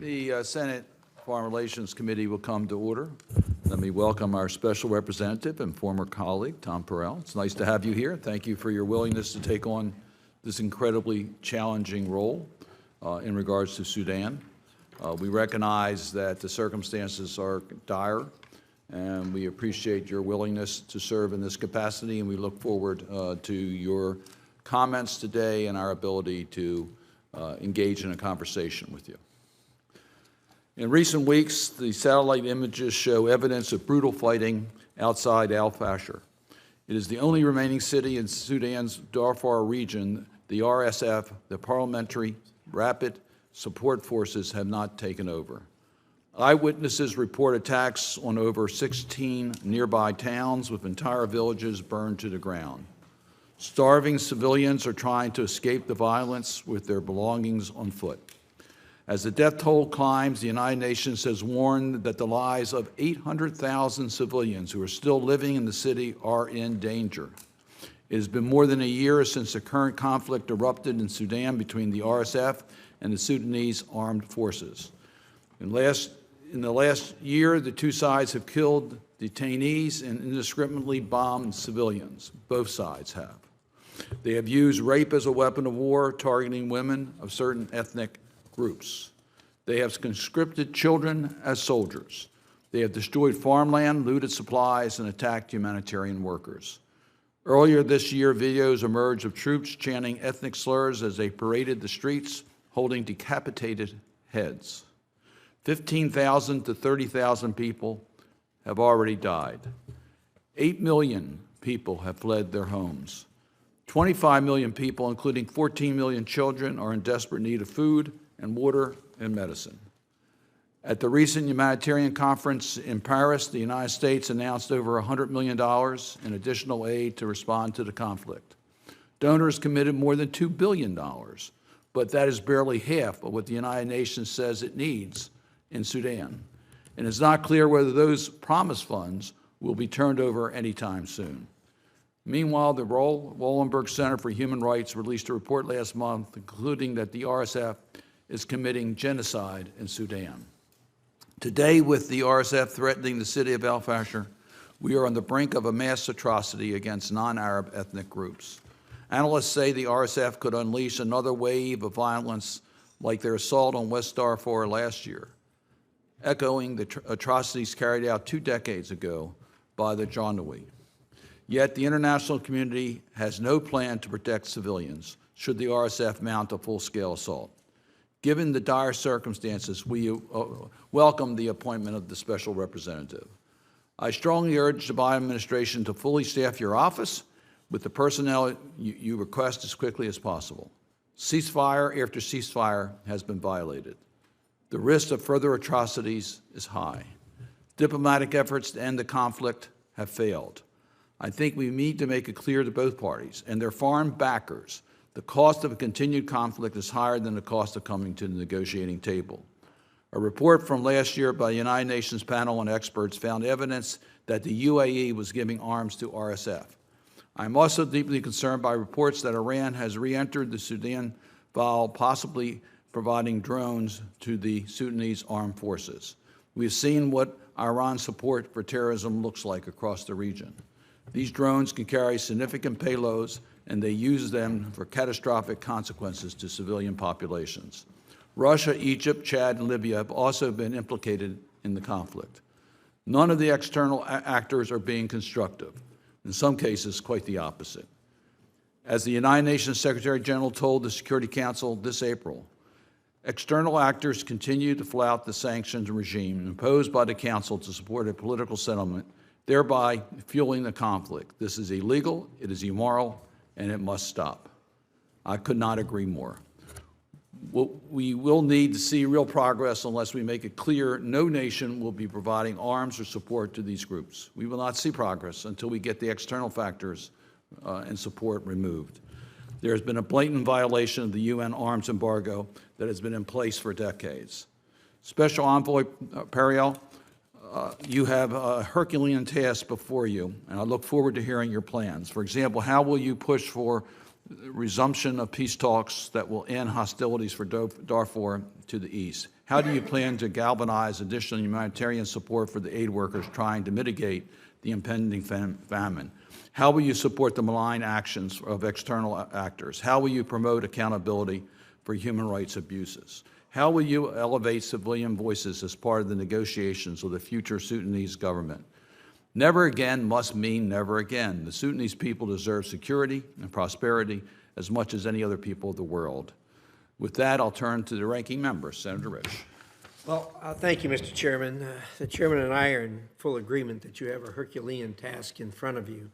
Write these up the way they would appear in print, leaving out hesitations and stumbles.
The Senate Foreign Relations Committee will come to order. Let me welcome our special representative and former colleague, Tom Perello. It's nice to have you here. Thank you for your willingness to take on this incredibly challenging role in regards to Sudan. We recognize that the circumstances are dire, and we appreciate your willingness to serve in this capacity, and we look forward to your comments today and our ability to engage in a conversation with you. In recent weeks, the satellite images show evidence of brutal fighting outside al-Fashir. It is the only remaining city in Sudan's Darfur region the RSF, the Parliamentary Rapid Support Forces, have not taken over. Eyewitnesses report attacks on over 16 nearby towns with entire villages burned to the ground. Starving civilians are trying to escape the violence with their belongings on foot. As the death toll climbs, the United Nations has warned that the lives of 800,000 civilians who are still living in the city are in danger. It has been more than a year since the current conflict erupted in Sudan between the RSF and the Sudanese armed forces. In the last year, the two sides have killed detainees and indiscriminately bombed civilians. Both sides have. They have used rape as a weapon of war, targeting women of certain ethnic groups. They have conscripted children as soldiers. They have destroyed farmland, looted supplies, and attacked humanitarian workers. Earlier this year, videos emerged of troops chanting ethnic slurs as they paraded the streets, holding decapitated heads. 15,000 to 30,000 people have already died. 8 million people have fled their homes. 25 million people, including 14 million children, are in desperate need of food and water and medicine. At the recent Humanitarian conference in Paris, the United States announced over $100 million in additional aid to respond to the conflict. Donors committed more than $2 billion, but that is barely half of what the United Nations says it needs in Sudan. And it's not clear whether those promised funds will be turned over anytime soon. Meanwhile, the Wallenberg Center for Human Rights released a report last month concluding that the RSF is committing genocide in Sudan. Today, with the RSF threatening the city of al-Fashir, we are on the brink of a mass atrocity against non-Arab ethnic groups. Analysts say the RSF could unleash another wave of violence like their assault on West Darfur last year, echoing the atrocities carried out 2 decades ago by the Janjaweed. Yet the international community has no plan to protect civilians should the RSF mount a full-scale assault. Given the dire circumstances, we welcome the appointment of the special representative. I strongly urge the Biden administration to fully staff your office with the personnel you request as quickly as possible. Ceasefire after ceasefire has been violated. The risk of further atrocities is high. Diplomatic efforts to end the conflict have failed. I think we need to make it clear to both parties and their foreign backers the cost of a continued conflict is higher than the cost of coming to the negotiating table. A report from last year by the United Nations panel on experts found evidence that the UAE was giving arms to RSF. I'm also deeply concerned by reports that Iran has re-entered the Sudan while possibly providing drones to the Sudanese armed forces. We've seen what Iran's support for terrorism looks like across the region. These drones can carry significant payloads, and they use them for catastrophic consequences to civilian populations. Russia, Egypt, Chad, and Libya have also been implicated in the conflict. None of the external actors are being constructive. In some cases, quite the opposite. As the United Nations Secretary General told the Security Council this April, external actors continue to flout the sanctions regime imposed by the Council to support a political settlement, thereby fueling the conflict. This is illegal, it is immoral, and it must stop. I could not agree more. We will need to see real progress unless we make it clear no nation will be providing arms or support to these groups. We will not see progress until we get the external factors and support removed. There has been a blatant violation of the UN arms embargo that has been in place for decades. Special Envoy Perello, you have a Herculean task before you, and I look forward to hearing your plans. For example, how will you push for resumption of peace talks that will end hostilities for Darfur to the east? How do you plan to galvanize additional humanitarian support for the aid workers trying to mitigate the impending famine? How will you support the malign actions of external actors? How will you promote accountability for human rights abuses? How will you elevate civilian voices as part of the negotiations with the future Sudanese government? Never again must mean never again. The Sudanese people deserve security and prosperity as much as any other people of the world. With that, I'll turn to the ranking member, Senator Risch. Well, thank you, Mr. Chairman. The Chairman and I are in full agreement that you have a Herculean task in front of you,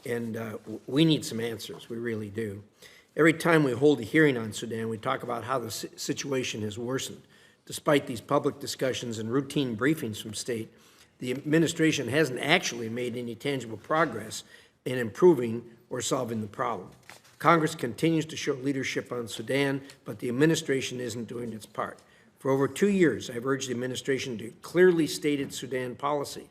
and we need some answers. We really do. Every time we hold a hearing on Sudan, we talk about how the situation has worsened. Despite these public discussions and routine briefings from state, the administration hasn't actually made any tangible progress in improving or solving the problem. Congress continues to show leadership on Sudan, but the administration isn't doing its part. For over 2 years, I've urged the administration to clearly stated Sudan policy.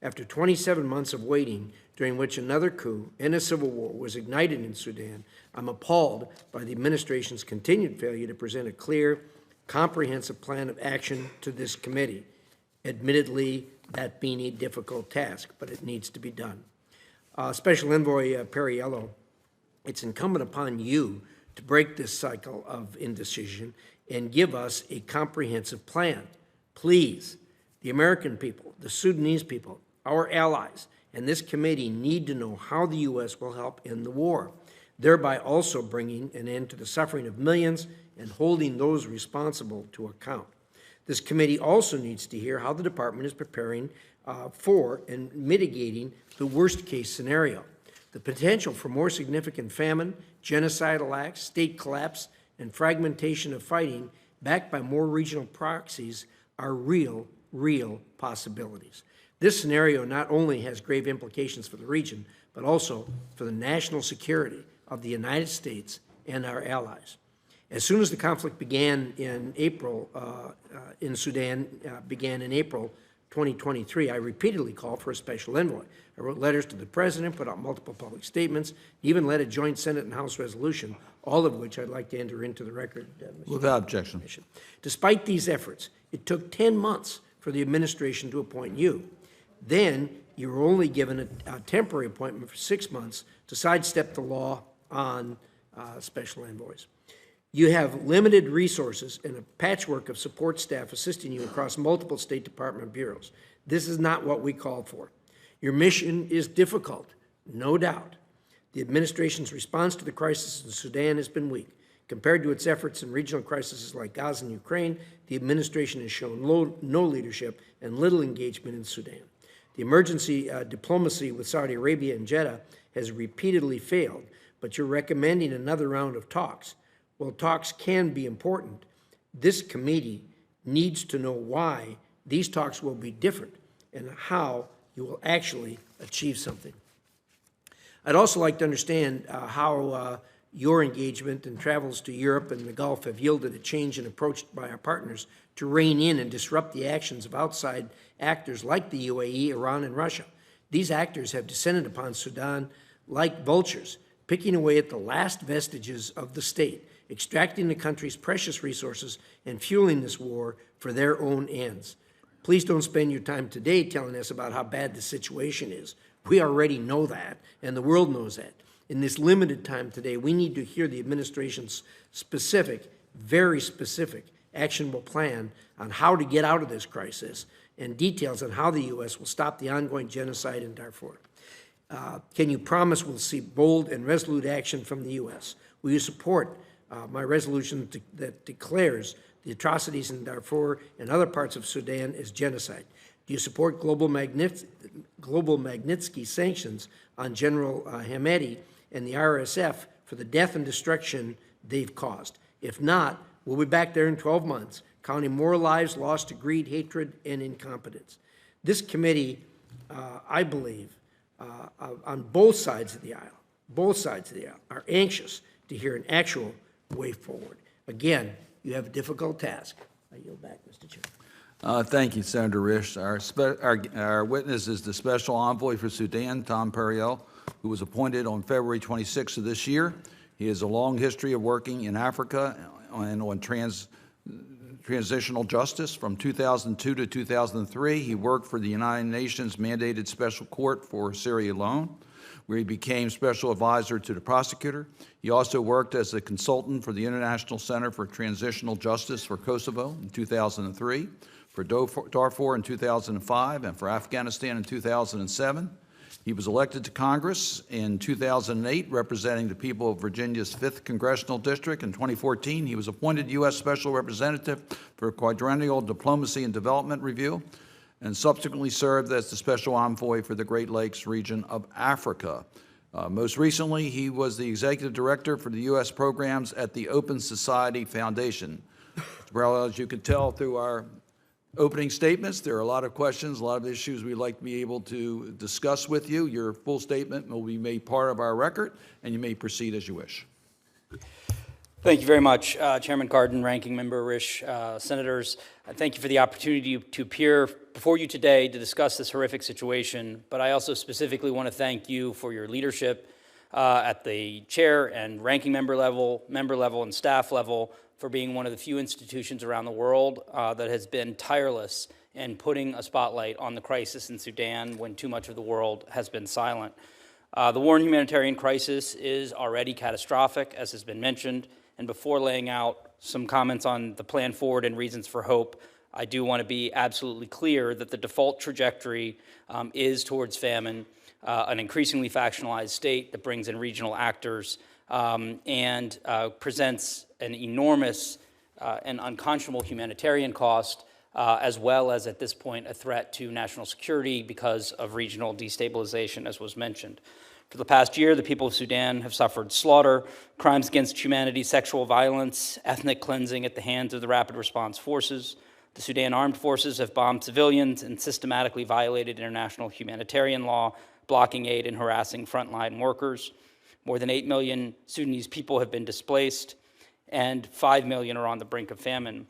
After 27 months of waiting, during which another coup and a civil war was ignited in Sudan, I'm appalled by the administration's continued failure to present a clear, comprehensive plan of action to this committee. Admittedly, that being a difficult task, but it needs to be done. Special Envoy Perello, it's incumbent upon you to break this cycle of indecision and give us a comprehensive plan. Please, the American people, the Sudanese people, our allies, and this committee need to know how the U.S. will help end the war, thereby also bringing an end to the suffering of millions and holding those responsible to account. This committee also needs to hear how the department is preparing for and mitigating the worst-case scenario. The potential for more significant famine, genocidal acts, state collapse, and fragmentation of fighting, backed by more regional proxies, are real possibilities. This scenario not only has grave implications for the region, but also for the national security of the United States and our allies. As soon as the conflict began in April, in Sudan, began in April 2023, I repeatedly called for a special envoy. I wrote letters to the president, put out multiple public statements, even led a joint Senate and House resolution, all of which I'd like to enter into the record. Without objection. Despite these efforts, it took 10 months for the administration to appoint you. Then you were only given a temporary appointment for 6 months to sidestep the law on special envoys. You have limited resources and a patchwork of support staff assisting you across multiple State Department bureaus. This is not what we called for. Your mission is difficult, no doubt. The administration's response to the crisis in Sudan has been weak. Compared to its efforts in regional crises like Gaza and Ukraine, the administration has shown no leadership and little engagement in Sudan. The emergency diplomacy with Saudi Arabia and Jeddah has repeatedly failed, but you're recommending another round of talks. Well, talks can be important. This committee needs to know why these talks will be different and how you will actually achieve something. I'd also like to understand how your engagement and travels to Europe and the Gulf have yielded a change in approach by our partners to rein in and disrupt the actions of outside actors like the UAE, Iran, and Russia. These actors have descended upon Sudan like vultures, picking away at the last vestiges of the state, extracting the country's precious resources and fueling this war for their own ends. Please don't spend your time today telling us about how bad the situation is. We already know that, and the world knows that. In this limited time today, we need to hear the administration's specific, very specific, actionable plan on how to get out of this crisis and details on how the U.S. will stop the ongoing genocide in Darfur. Can you promise we'll see bold and resolute action from the U.S.? Will you support my resolution that declares the atrocities in Darfur and other parts of Sudan as genocide? Do you support global Magnitsky sanctions on General Hamedi and the RSF for the death and destruction they've caused? If not, we'll be back there in 12 months, counting more lives lost to greed, hatred, and incompetence. This committee, I believe, on both sides of the aisle, are anxious to hear an actual way forward. Again, you have a difficult task. I yield back, Mr. Chairman. Thank you, Senator Risch. Our witness is the Special Envoy for Sudan, Tom Perello. who was appointed on February 26th of this year. He has a long history of working in Africa and on transitional justice. From 2002 to 2003, he worked for the United Nations Mandated Special Court for Syria alone, where he became special advisor to the prosecutor. He also worked as a consultant for the International Center for Transitional Justice for Kosovo in 2003, for Darfur in 2005, and for Afghanistan in 2007. He was elected to Congress in 2008, representing the people of Virginia's 5th Congressional District. In 2014, he was appointed U.S. Special Representative for Quadrennial Diplomacy and Development Review, and subsequently served as the Special Envoy for the Great Lakes region of Africa. Most recently, he was the Executive Director for the U.S. programs at the Open Society Foundation. Mr. Perello, as you can tell through our opening statements, there are a lot of questions, a lot of issues we'd like to be able to discuss with you. Your full statement will be made part of our record, and you may proceed as you wish. Thank you very much, Chairman Cardin, Ranking Member Risch, Senators. Thank you for the opportunity to appear before you today to discuss this horrific situation, but I also specifically want to thank you for your leadership at the chair and ranking member level, and staff level for being one of the few institutions around the world that has been tireless in putting a spotlight on the crisis in Sudan when too much of the world has been silent. The war and humanitarian crisis is already catastrophic, as has been mentioned, and before laying out some comments on the plan forward and reasons for hope, I do want to be absolutely clear that the default trajectory is towards famine, an increasingly factionalized state that brings in regional actors and presents an enormous and unconscionable humanitarian cost, as well as, at this point, a threat to national security because of regional destabilization, as was mentioned. For the past year, the people of Sudan have suffered slaughter, crimes against humanity, sexual violence, ethnic cleansing at the hands of the Rapid Response Forces. The Sudan Armed Forces have bombed civilians and systematically violated international humanitarian law, blocking aid and harassing frontline workers. More than 8 million Sudanese people have been displaced, and 5 million are on the brink of famine.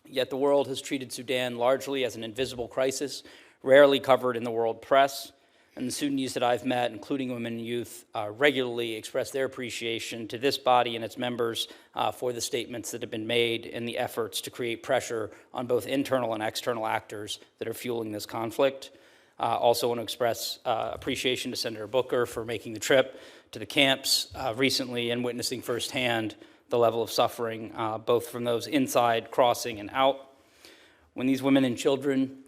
Yet the world has treated Sudan largely as an invisible crisis, rarely covered in the world press. And the Sudanese that I've met, including women and youth, regularly express their appreciation to this body and its members for the statements that have been made and the efforts to create pressure on both internal and external actors that are fueling this conflict. Also want to express appreciation to Senator Booker for making the trip to the camps recently and witnessing firsthand the level of suffering, both from those inside, crossing, and out. When these women and children,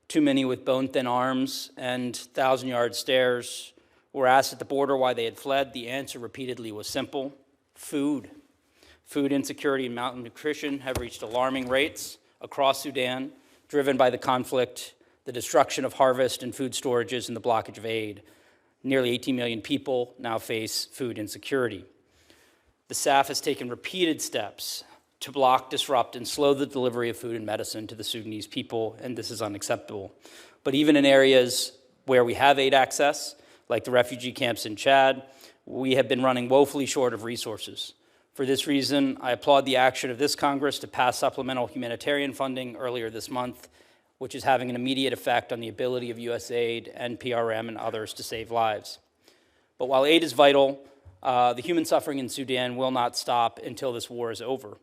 too many with bone-thin arms and 1,000-yard stares, were asked at the border why they had fled, the answer repeatedly was simple: food. Food insecurity and malnutrition have reached alarming rates across Sudan, driven by the conflict, the destruction of harvest and food storages, and the blockage of aid. Nearly 18 million people now face food insecurity. The SAF has taken repeated steps to block, disrupt, and slow the delivery of food and medicine to the Sudanese people, and this is unacceptable. But even in areas where we have aid access, like the refugee camps in Chad, we have been running woefully short of resources. For this reason, I applaud the action of this Congress to pass supplemental humanitarian funding earlier this month, which is having an immediate effect on the ability of USAID, NPRM, and others to save lives. But while aid is vital, the human suffering in Sudan will not stop until this war is over.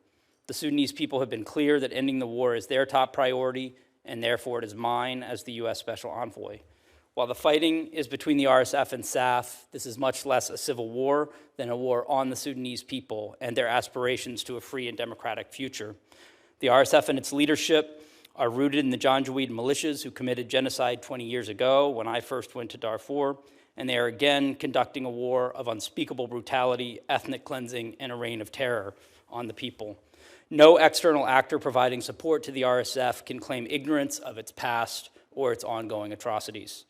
The Sudanese people have been clear that ending the war is their top priority, and therefore it is mine as the U.S. Special Envoy. While the fighting is between the RSF and SAF, this is much less a civil war than a war on the Sudanese people and their aspirations to a free and democratic future. The RSF and its leadership are rooted in the Janjaweed militias who committed genocide 20 years ago when I first went to Darfur, and they are again conducting a war of unspeakable brutality, ethnic cleansing, and a reign of terror on the people. No external actor providing support to the RSF can claim ignorance of its past or its ongoing atrocities.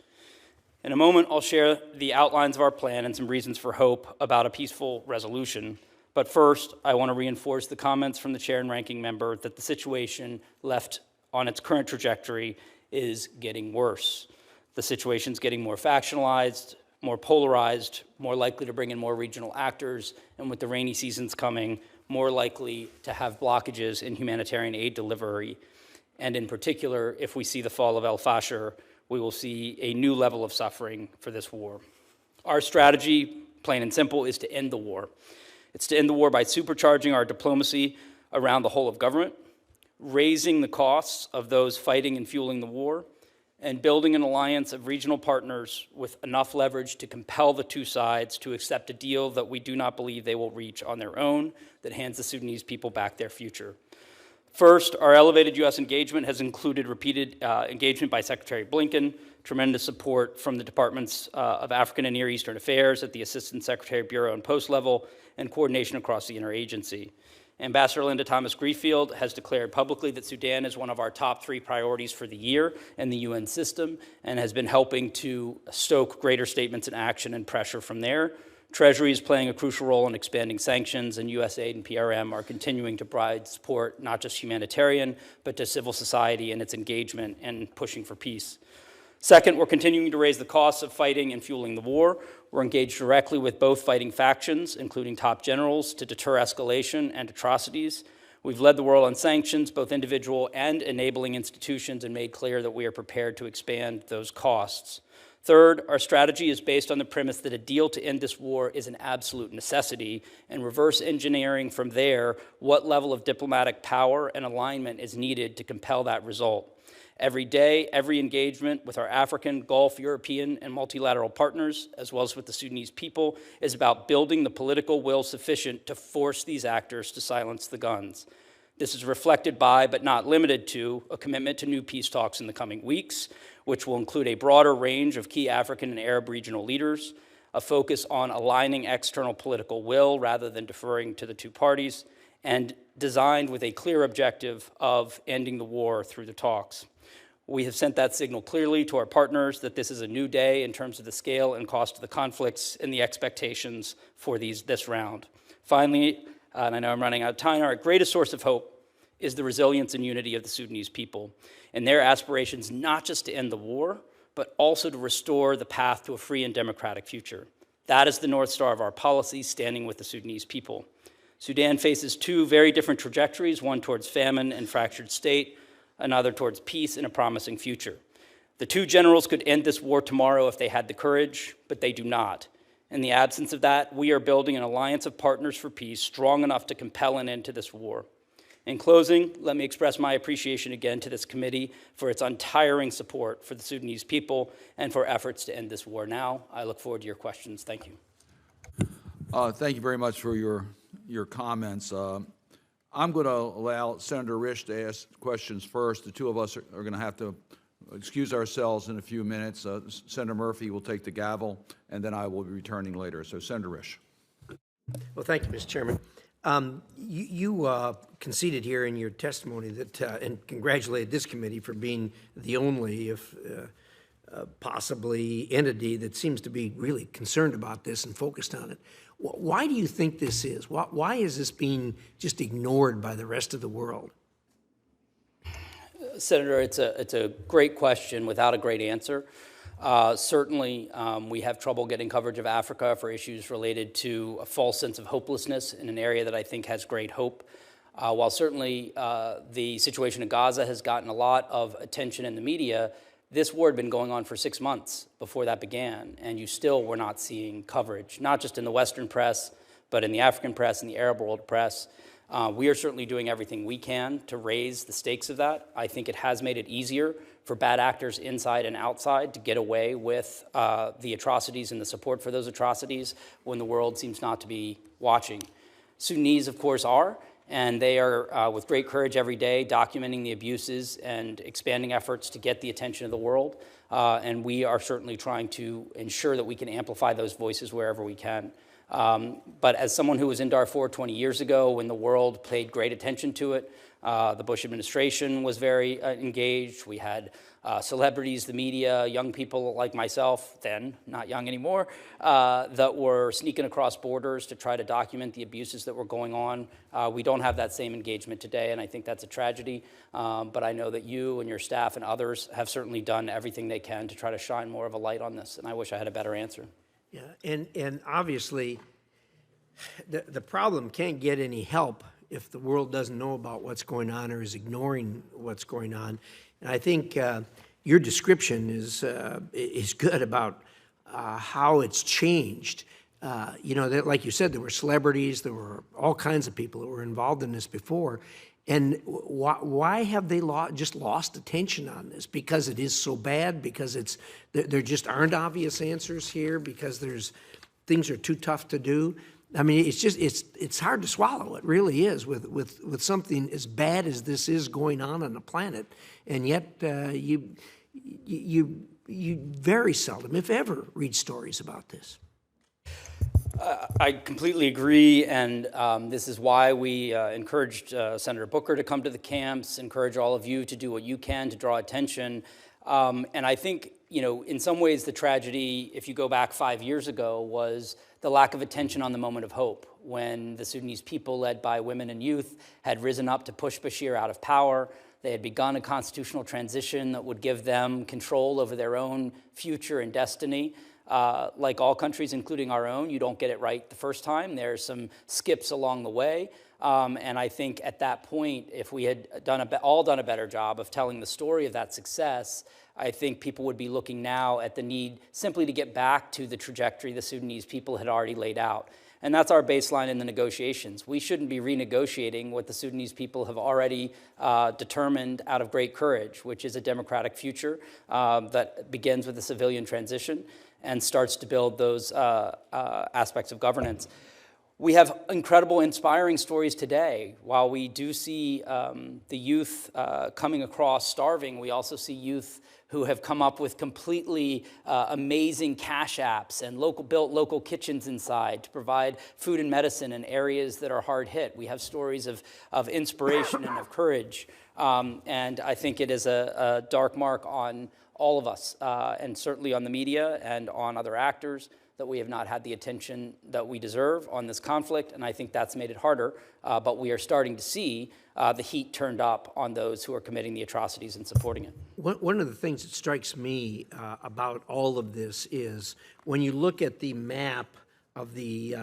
In a moment, I'll share the outlines of our plan and some reasons for hope about a peaceful resolution. But first, I want to reinforce the comments from the chair and ranking member that the situation left on its current trajectory is getting worse. The situation's getting more factionalized, more polarized, more likely to bring in more regional actors, and with the rainy seasons coming, more likely to have blockages in humanitarian aid delivery. And in particular, if we see the fall of El Fasher, we will see a new level of suffering for this war. Our strategy, plain and simple, is to end the war. It's to end the war by supercharging our diplomacy around the whole of government, raising the costs of those fighting and fueling the war, and building an alliance of regional partners with enough leverage to compel the two sides to accept a deal that we do not believe they will reach on their own, that hands the Sudanese people back their future. First, our elevated U.S. engagement has included repeated engagement by Secretary Blinken, tremendous support from the Departments of African and Near Eastern Affairs at the Assistant Secretary Bureau and Post level, and coordination across the interagency. Ambassador Linda Thomas-Greenfield has declared publicly that Sudan is one of our top 3 priorities for the year in the UN system and has been helping to stoke greater statements and action and pressure from there. Treasury is playing a crucial role in expanding sanctions, and USAID and PRM are continuing to provide support, not just humanitarian, but to civil society and its engagement and pushing for peace. Second, we're continuing to raise the costs of fighting and fueling the war. We're engaged directly with both fighting factions, including top generals, to deter escalation and atrocities. We've led the world on sanctions, both individual and enabling institutions, and made clear that we are prepared to expand those costs. Third, our strategy is based on the premise that a deal to end this war is an absolute necessity, and reverse engineering from there what level of diplomatic power and alignment is needed to compel that result. Every day, every engagement with our African, Gulf, European, and multilateral partners, as well as with the Sudanese people, is about building the political will sufficient to force these actors to silence the guns. This is reflected by, but not limited to, a commitment to new peace talks in the coming weeks, which will include a broader range of key African and Arab regional leaders, a focus on aligning external political will rather than deferring to the two parties, and designed with a clear objective of ending the war through the talks. We have sent that signal clearly to our partners that this is a new day in terms of the scale and cost of the conflicts and the expectations for this round. Finally, and I know I'm running out of time, our greatest source of hope is the resilience and unity of the Sudanese people and their aspirations not just to end the war, but also to restore the path to a free and democratic future. That is the North Star of our policy, standing with the Sudanese people. Sudan faces 2 very different trajectories, one towards famine and fractured state, another towards peace and a promising future. The 2 generals could end this war tomorrow if they had the courage, but they do not. In the absence of that, we are building an alliance of partners for peace strong enough to compel an end to this war. In closing, let me express my appreciation again to this committee for its untiring support for the Sudanese people and for efforts to end this war now. I look forward to your questions. Thank you. Thank you very much for your comments. I'm going to allow Senator Risch to ask questions first. The 2 of us are going to have to excuse ourselves in a few minutes. Senator Murphy will take the gavel, and then I will be returning later. So, Senator Risch. Well, thank you, Mr. Chairman. You conceded here in your testimony that, and congratulated this committee for being the only, if possibly, entity that seems to be really concerned about this and focused on it. Why do you think this is? Why is this being just ignored by the rest of the world? Senator, it's a great question without a great answer. Certainly, we have trouble getting coverage of Africa for issues related to a false sense of hopelessness in an area that I think has great hope. While certainly the situation in Gaza has gotten a lot of attention in the media, this war had been going on for 6 months before that began, and you still were not seeing coverage, not just in the Western press, but in the African press and the Arab world press. We are certainly doing everything we can to raise the stakes of that. I think it has made it easier for bad actors inside and outside to get away with the atrocities and the support for those atrocities when the world seems not to be watching. Sudanese, of course, are, and they are, with great courage every day, documenting the abuses and expanding efforts to get the attention of the world. And we are certainly trying to ensure that we can amplify those voices wherever we can. But as someone who was in Darfur 20 years ago when the world paid great attention to it, the Bush administration was very engaged. We had celebrities, the media, young people like myself, then not young anymore, that were sneaking across borders to try to document the abuses that were going on. We don't have that same engagement today, and I think that's a tragedy. But I know that you and your staff and others have certainly done everything they can to try to shine more of a light on this, and I wish I had a better answer. Yeah, and obviously, the problem can't get any help if the world doesn't know about what's going on or is ignoring what's going on. And I think your description is good about how it's changed. Like you said, there were celebrities, there were all kinds of people that were involved in this before. And why have they just lost attention on this? Because it is so bad? Because there just aren't obvious answers here? Because things are too tough to do? I mean, it's hard to swallow. It really is with something as bad as this is going on the planet, and yet you very seldom, if ever, read stories about this. I completely agree, and this is why we encouraged Senator Booker to come to the camps, encourage all of you to do what you can to draw attention. And I think, in some ways the tragedy, if you go back 5 years ago, was the lack of attention on the moment of hope, when the Sudanese people, led by women and youth, had risen up to push Bashir out of power. They had begun a constitutional transition that would give them control over their own future and destiny. Like all countries, including our own, you don't get it right the first time. There's some skips along the way. And I think at that point, if we had all done a better job of telling the story of that success, I think people would be looking now at the need simply to get back to the trajectory the Sudanese people had already laid out. And that's our baseline in the negotiations. We shouldn't be renegotiating what the Sudanese people have already determined out of great courage, which is a democratic future that begins with a civilian transition and starts to build those aspects of governance. We have incredible, inspiring stories today. While we do see the youth coming across starving, we also see youth who have come up with completely amazing cash apps and built local kitchens inside to provide food and medicine in areas that are hard hit. We have stories of inspiration and of courage. And I think it is a dark mark on all of us, and certainly on the media and on other actors, that we have not had the attention that we deserve on this conflict, and I think that's made it harder, but we are starting to see the heat turned up on those who are committing the atrocities and supporting it. One of the things that strikes me about all of this is when you look at the map of the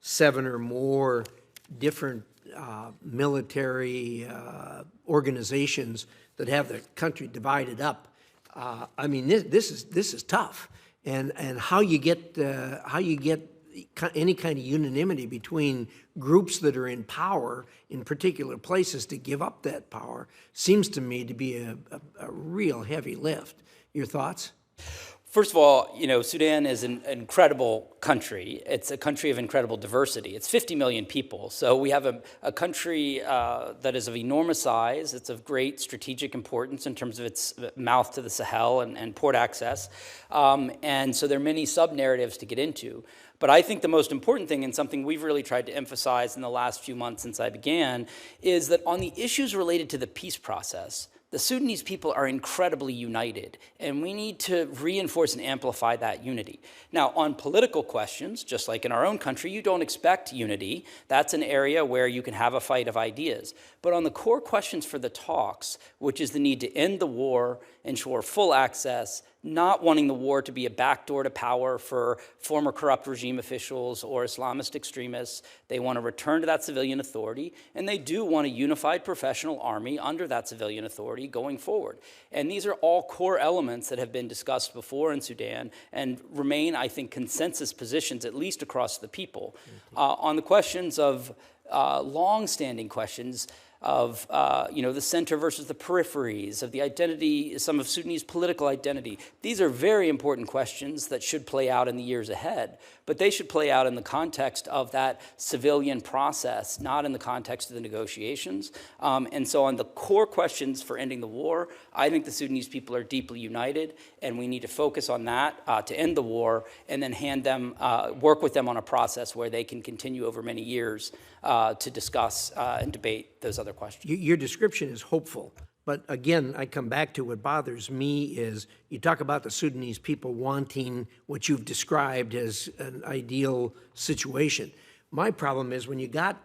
7 or more different military organizations that have the country divided up, I mean, this is tough. And how you get any kind of unanimity between groups that are in power in particular places to give up that power seems to me to be a real heavy lift. Your thoughts? First of all, Sudan is an incredible country. It's a country of incredible diversity. It's 50 million people. So we have a country that is of enormous size. It's of great strategic importance in terms of its mouth to the Sahel and port access. And so there are many sub-narratives to get into. But I think the most important thing, and something we've really tried to emphasize in the last few months since I began, is that on the issues related to the peace process, the Sudanese people are incredibly united, and we need to reinforce and amplify that unity. Now, on political questions, just like in our own country, you don't expect unity. That's an area where you can have a fight of ideas. But on the core questions for the talks, which is the need to end the war, ensure full access, not wanting the war to be a backdoor to power for former corrupt regime officials or Islamist extremists. They want to return to that civilian authority, and they do want a unified professional army under that civilian authority going forward. And these are all core elements that have been discussed before in Sudan and remain, I think, consensus positions, at least across the people. On the questions of long-standing questions, of the center versus the peripheries, of the identity, some of Sudanese political identity. These are very important questions that should play out in the years ahead, but they should play out in the context of that civilian process, not in the context of the negotiations. And so on the core questions for ending the war, I think the Sudanese people are deeply united, and we need to focus on that to end the war, and then work with them on a process where they can continue over many years to discuss and debate those other questions. Your description is hopeful, but again, I come back to what bothers me is you talk about the Sudanese people wanting what you've described as an ideal situation. My problem is when you got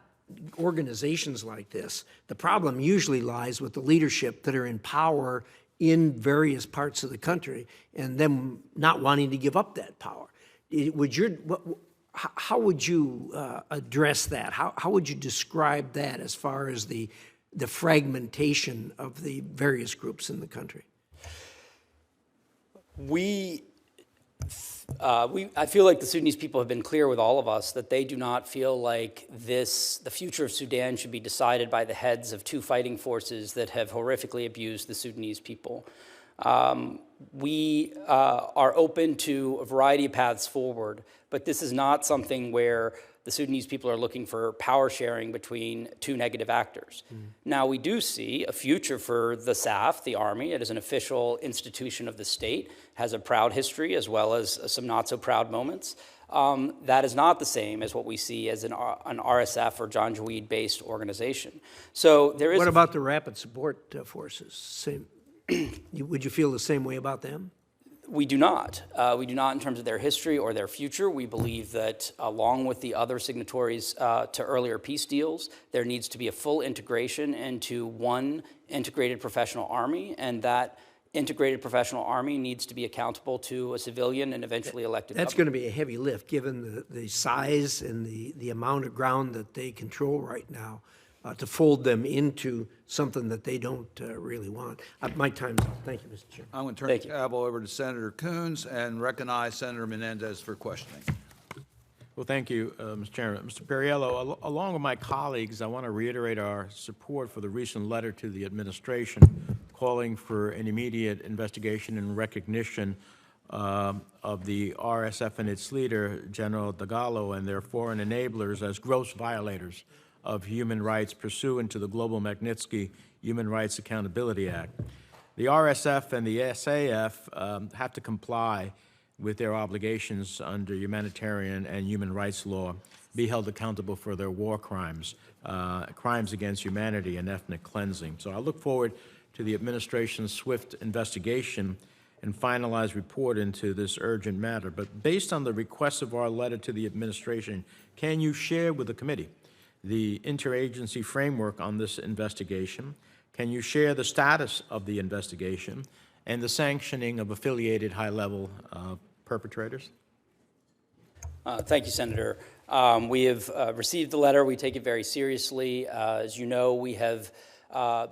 organizations like this, the problem usually lies with the leadership that are in power in various parts of the country and them not wanting to give up that power. How would you address that? How would you describe that as far as the fragmentation of the various groups in the country? We I feel like the Sudanese people have been clear with all of us that they do not feel like the future of Sudan should be decided by the heads of two fighting forces that have horrifically abused the Sudanese people. We are open to a variety of paths forward, but this is not something where the Sudanese people are looking for power sharing between two negative actors. Now, we do see a future for the SAF, the army. It is an official institution of the state, has a proud history as well as some not so proud moments. That is not the same as what we see as an RSF or Janjaweed-based organization. So there is. What about the rapid support forces? Same. Would you feel the same way about them? We do not. We do not in terms of their history or their future. We believe that along with the other signatories to earlier peace deals, there needs to be a full integration into one integrated professional army, and that integrated professional army needs to be accountable to a civilian and eventually elected That's government. going to be a heavy lift, given the size and the amount of ground that they control right now, to fold them into something that they don't really want. My time's up. Thank you, Mr. Chairman. I'm going to turn Thank the you. gavel over to Senator Coons and recognize Senator Menendez for questioning. Well, thank you, Mr. Chairman. Mr. Perello, along with my colleagues, I want to reiterate our support for the recent letter to the administration calling for an immediate investigation and recognition of the RSF and its leader, General Dagalo, and their foreign enablers as gross violators of human rights pursuant to the Global Magnitsky Human Rights Accountability Act. The RSF and the SAF have to comply with their obligations under humanitarian and human rights law, be held accountable for their war crimes, crimes against humanity and ethnic cleansing. So I look forward to the administration's swift investigation and finalized report into this urgent matter. But based on the request of our letter to the administration, can you share with the committee the interagency framework on this investigation? Can you share the status of the investigation and the sanctioning of affiliated high-level perpetrators? Thank you, Senator. We have received the letter. We take it very seriously. As you know, we have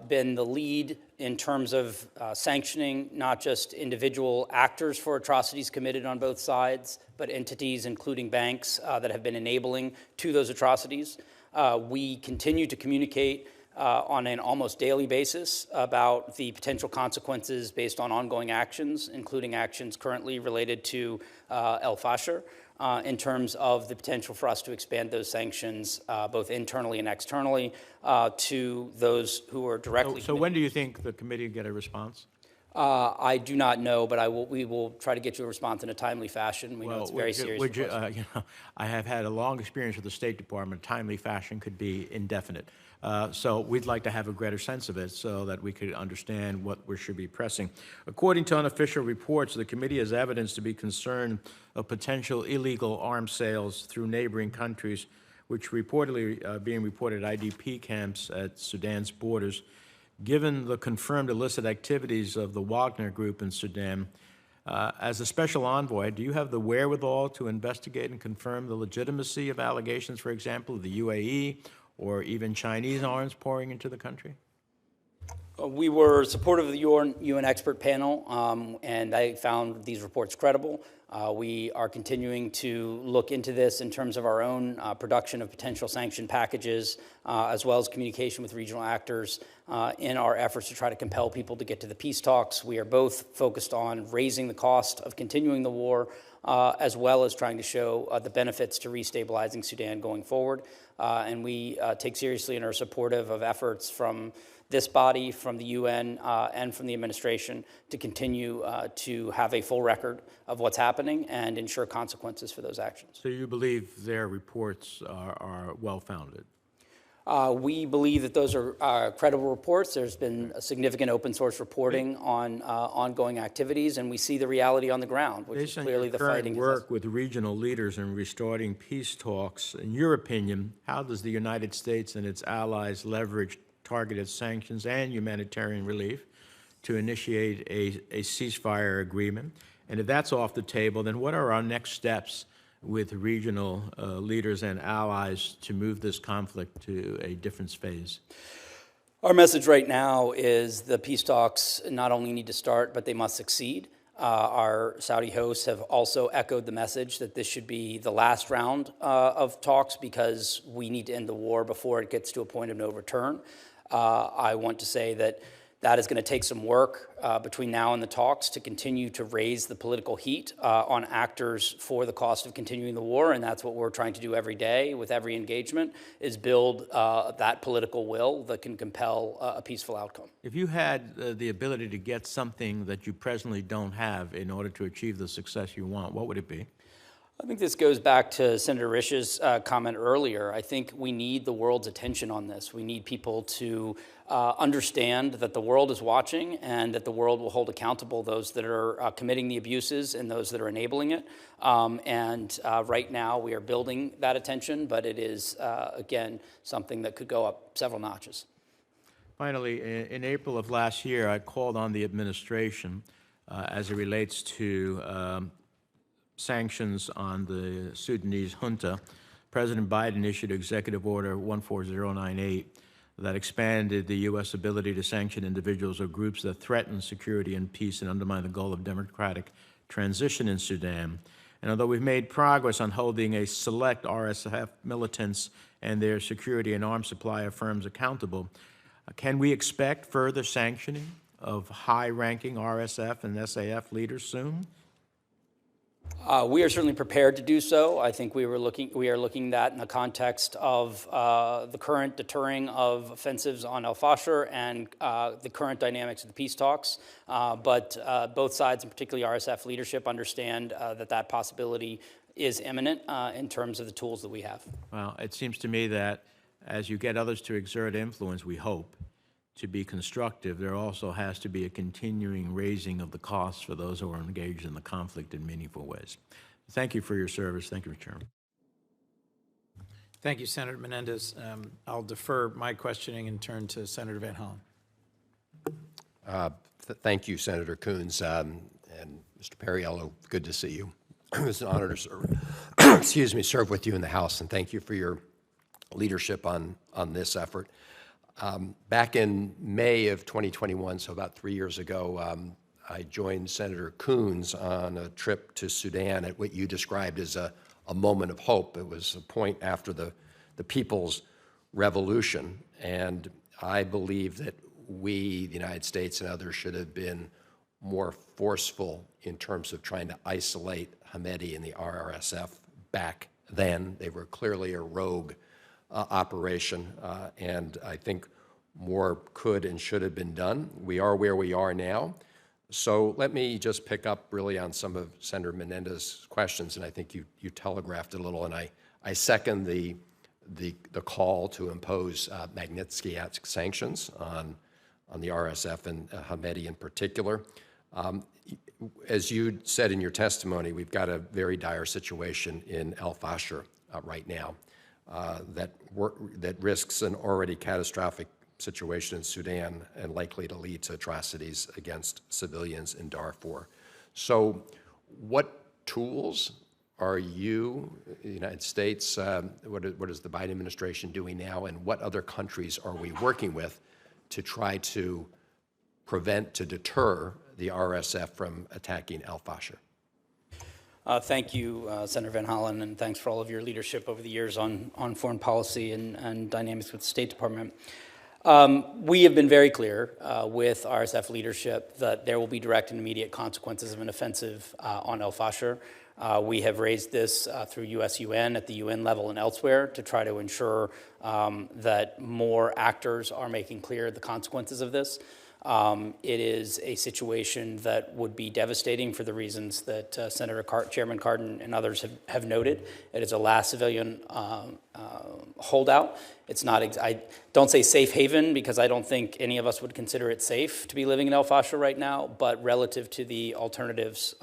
been the lead in terms of sanctioning not just individual actors for atrocities committed on both sides, but entities, including banks, that have been enabling to those atrocities. We continue to communicate on an almost daily basis about the potential consequences based on ongoing actions, including actions currently related to El Fasher, in terms of the potential for us to expand those sanctions both internally and externally to those who are directly. So when do you think the committee will get a response? I do not know, but we will try to get you a response in a timely fashion. We know it's very serious. I have had a long experience with the State Department. Timely fashion could be indefinite. So we'd like to have a greater sense of it so that we could understand what we should be pressing. According to unofficial reports, the committee has evidence to be concerned of potential illegal arms sales through neighboring countries, which reportedly being reported at IDP camps at Sudan's borders. Given the confirmed illicit activities of the Wagner Group in Sudan, as a special envoy, do you have the wherewithal to investigate and confirm the legitimacy of allegations, for example, of the UAE or even Chinese arms pouring into the country? We were supportive of the UN expert panel, and I found these reports credible. We are continuing to look into this in terms of our own production of potential sanction packages, as well as communication with regional actors in our efforts to try to compel people to get to the peace talks. We are both focused on raising the cost of continuing the war, as well as trying to show the benefits to restabilizing Sudan going forward. And we take seriously and are supportive of efforts from this body, from the UN, and from the administration to continue to have a full record of what's happening and ensure consequences for those actions. So you believe their reports are well-founded? We believe that those are credible reports. There's been a significant open source reporting on ongoing activities, and we see the reality on the ground, which is clearly the fighting. Based on your current work with regional leaders in restoring peace talks, in your opinion, how does the United States and its allies leverage targeted sanctions and humanitarian relief to initiate a ceasefire agreement? And if that's off the table, then what are our next steps with regional leaders and allies to move this conflict to a different phase? Our message right now is the peace talks not only need to start, but they must succeed. Our Saudi hosts have also echoed the message that this should be the last round of talks because we need to end the war before it gets to a point of no return. I want to say that is going to take some work between now and the talks to continue to raise the political heat on actors for the cost of continuing the war, and that's what we're trying to do every day with every engagement, is build that political will that can compel a peaceful outcome. If you had the ability to get something that you presently don't have in order to achieve the success you want, what would it be? I think this goes back to Senator Rish's comment earlier. I think we need the world's attention on this. We need people to understand that the world is watching and that the world will hold accountable those that are committing the abuses and those that are enabling it. Right now we are building that attention, but it is, again, something that could go up several notches. Finally, in April of last year, I called on the administration as it relates to sanctions on the Sudanese junta. President Biden issued Executive Order 14098 that expanded the U.S. ability to sanction individuals or groups that threaten security and peace and undermine the goal of democratic transition in Sudan. And although we've made progress on holding a select RSF militants and their security and arms supplier firms accountable, can we expect further sanctioning of high-ranking RSF and SAF leaders soon? We are certainly prepared to do so. I think we are looking at that in the context of the current deterring of offensives on al-Fashir and the current dynamics of the peace talks. But both sides, and particularly RSF leadership, understand that possibility is imminent in terms of the tools that we have. Well, it seems to me that as you get others to exert influence, we hope, to be constructive, there also has to be a continuing raising of the costs for those who are engaged in the conflict in meaningful ways. Thank you for your service. Thank you, Mr. Chairman. Thank you, Senator Menendez. I'll defer my questioning and turn to Senator Van Hollen. Thank you, Senator Coons, and Mr. Perello. Good to see you. It's an honor to serve, serve with you in the House, and thank you for your leadership on this effort. Back in May of 2021, so about 3 years ago, I joined Senator Coons on a trip to Sudan at what you described as a moment of hope. It was a point after the People's Revolution, and I believe that we, the United States and others, should have been more forceful in terms of trying to isolate Hamedi and the RSF back then. They were clearly a rogue operation, and I think more could and should have been done. We are where we are now. So let me just pick up really on some of Senator Menendez's questions, and I think you telegraphed it a little, and I second the call to impose Magnitsky Act sanctions on the RSF and Hamedi in particular. As you said in your testimony, we've got a very dire situation in al-Fashir right now. That risks an already catastrophic situation in Sudan and likely to lead to atrocities against civilians in Darfur. So what tools are you, the United States, what is the Biden administration doing now, and what other countries are we working with to try to deter the RSF from attacking al-Fashir? Thank you, Senator Van Hollen, and thanks for all of your leadership over the years on foreign policy and dynamics with the State Department. We have been very clear with RSF leadership that there will be direct and immediate consequences of an offensive on al-Fashir. We have raised this through US-UN at the UN level and elsewhere to try to ensure that more actors are making clear the consequences of this. It is a situation that would be devastating for the reasons that Chairman Cardin and others have noted. It is a last civilian holdout. It's not, I don't say safe haven because I don't think any of us would consider it safe to be living in al-Fashir right now, but relative to the alternatives.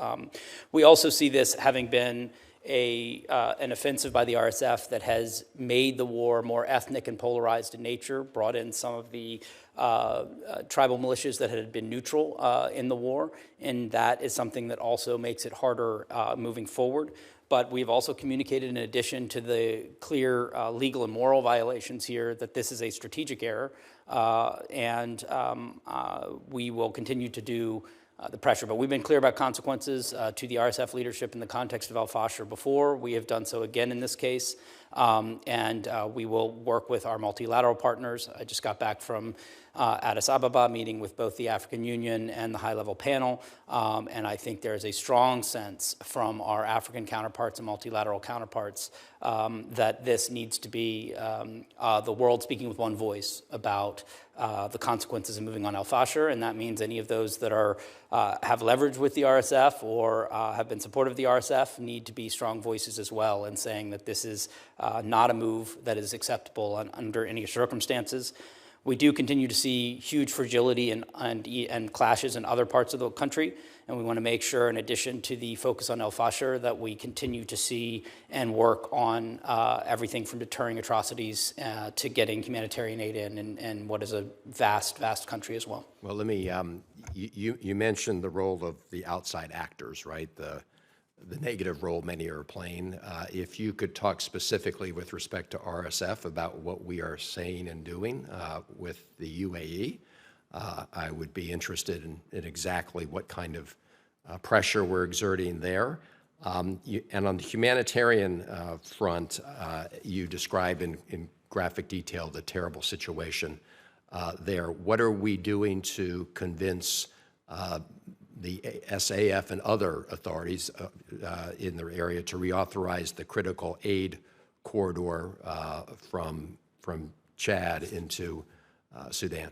We also see this having been an offensive by the RSF that has made the war more ethnic and polarized in nature, brought in some of the tribal militias that had been neutral in the war, and that is something that also makes it harder moving forward. But we've also communicated, in addition to the clear legal and moral violations here, that this is a strategic error, and we will continue to do the pressure. But we've been clear about consequences to the RSF leadership in the context of al-Fasher before. We have done so again in this case, and we will work with our multilateral partners. I just got back from Addis Ababa, meeting with both the African Union and the high-level panel, and I think there is a strong sense from our African counterparts and multilateral counterparts that this needs to be the world speaking with one voice about the consequences of moving on al-Fasher, and that means any of those that are have leverage with the RSF or have been supportive of the RSF need to be strong voices as well in saying that this is not a move that is acceptable under any circumstances. We do continue to see huge fragility and clashes in other parts of the country, and we want to make sure, in addition to the focus on al-Fasher, that we continue to see and work on everything from deterring atrocities to getting humanitarian aid in what is a vast, vast country as well. Well, let me, you mentioned the role of the outside actors, right? The negative role many are playing. If you could talk specifically with respect to RSF about what we are saying and doing with the UAE, I would be interested in exactly what kind of pressure we're exerting there. And on the humanitarian front, you describe in graphic detail the terrible situation there. What are we doing to convince the SAF and other authorities in the area to reauthorize the critical aid corridor from Chad into Sudan?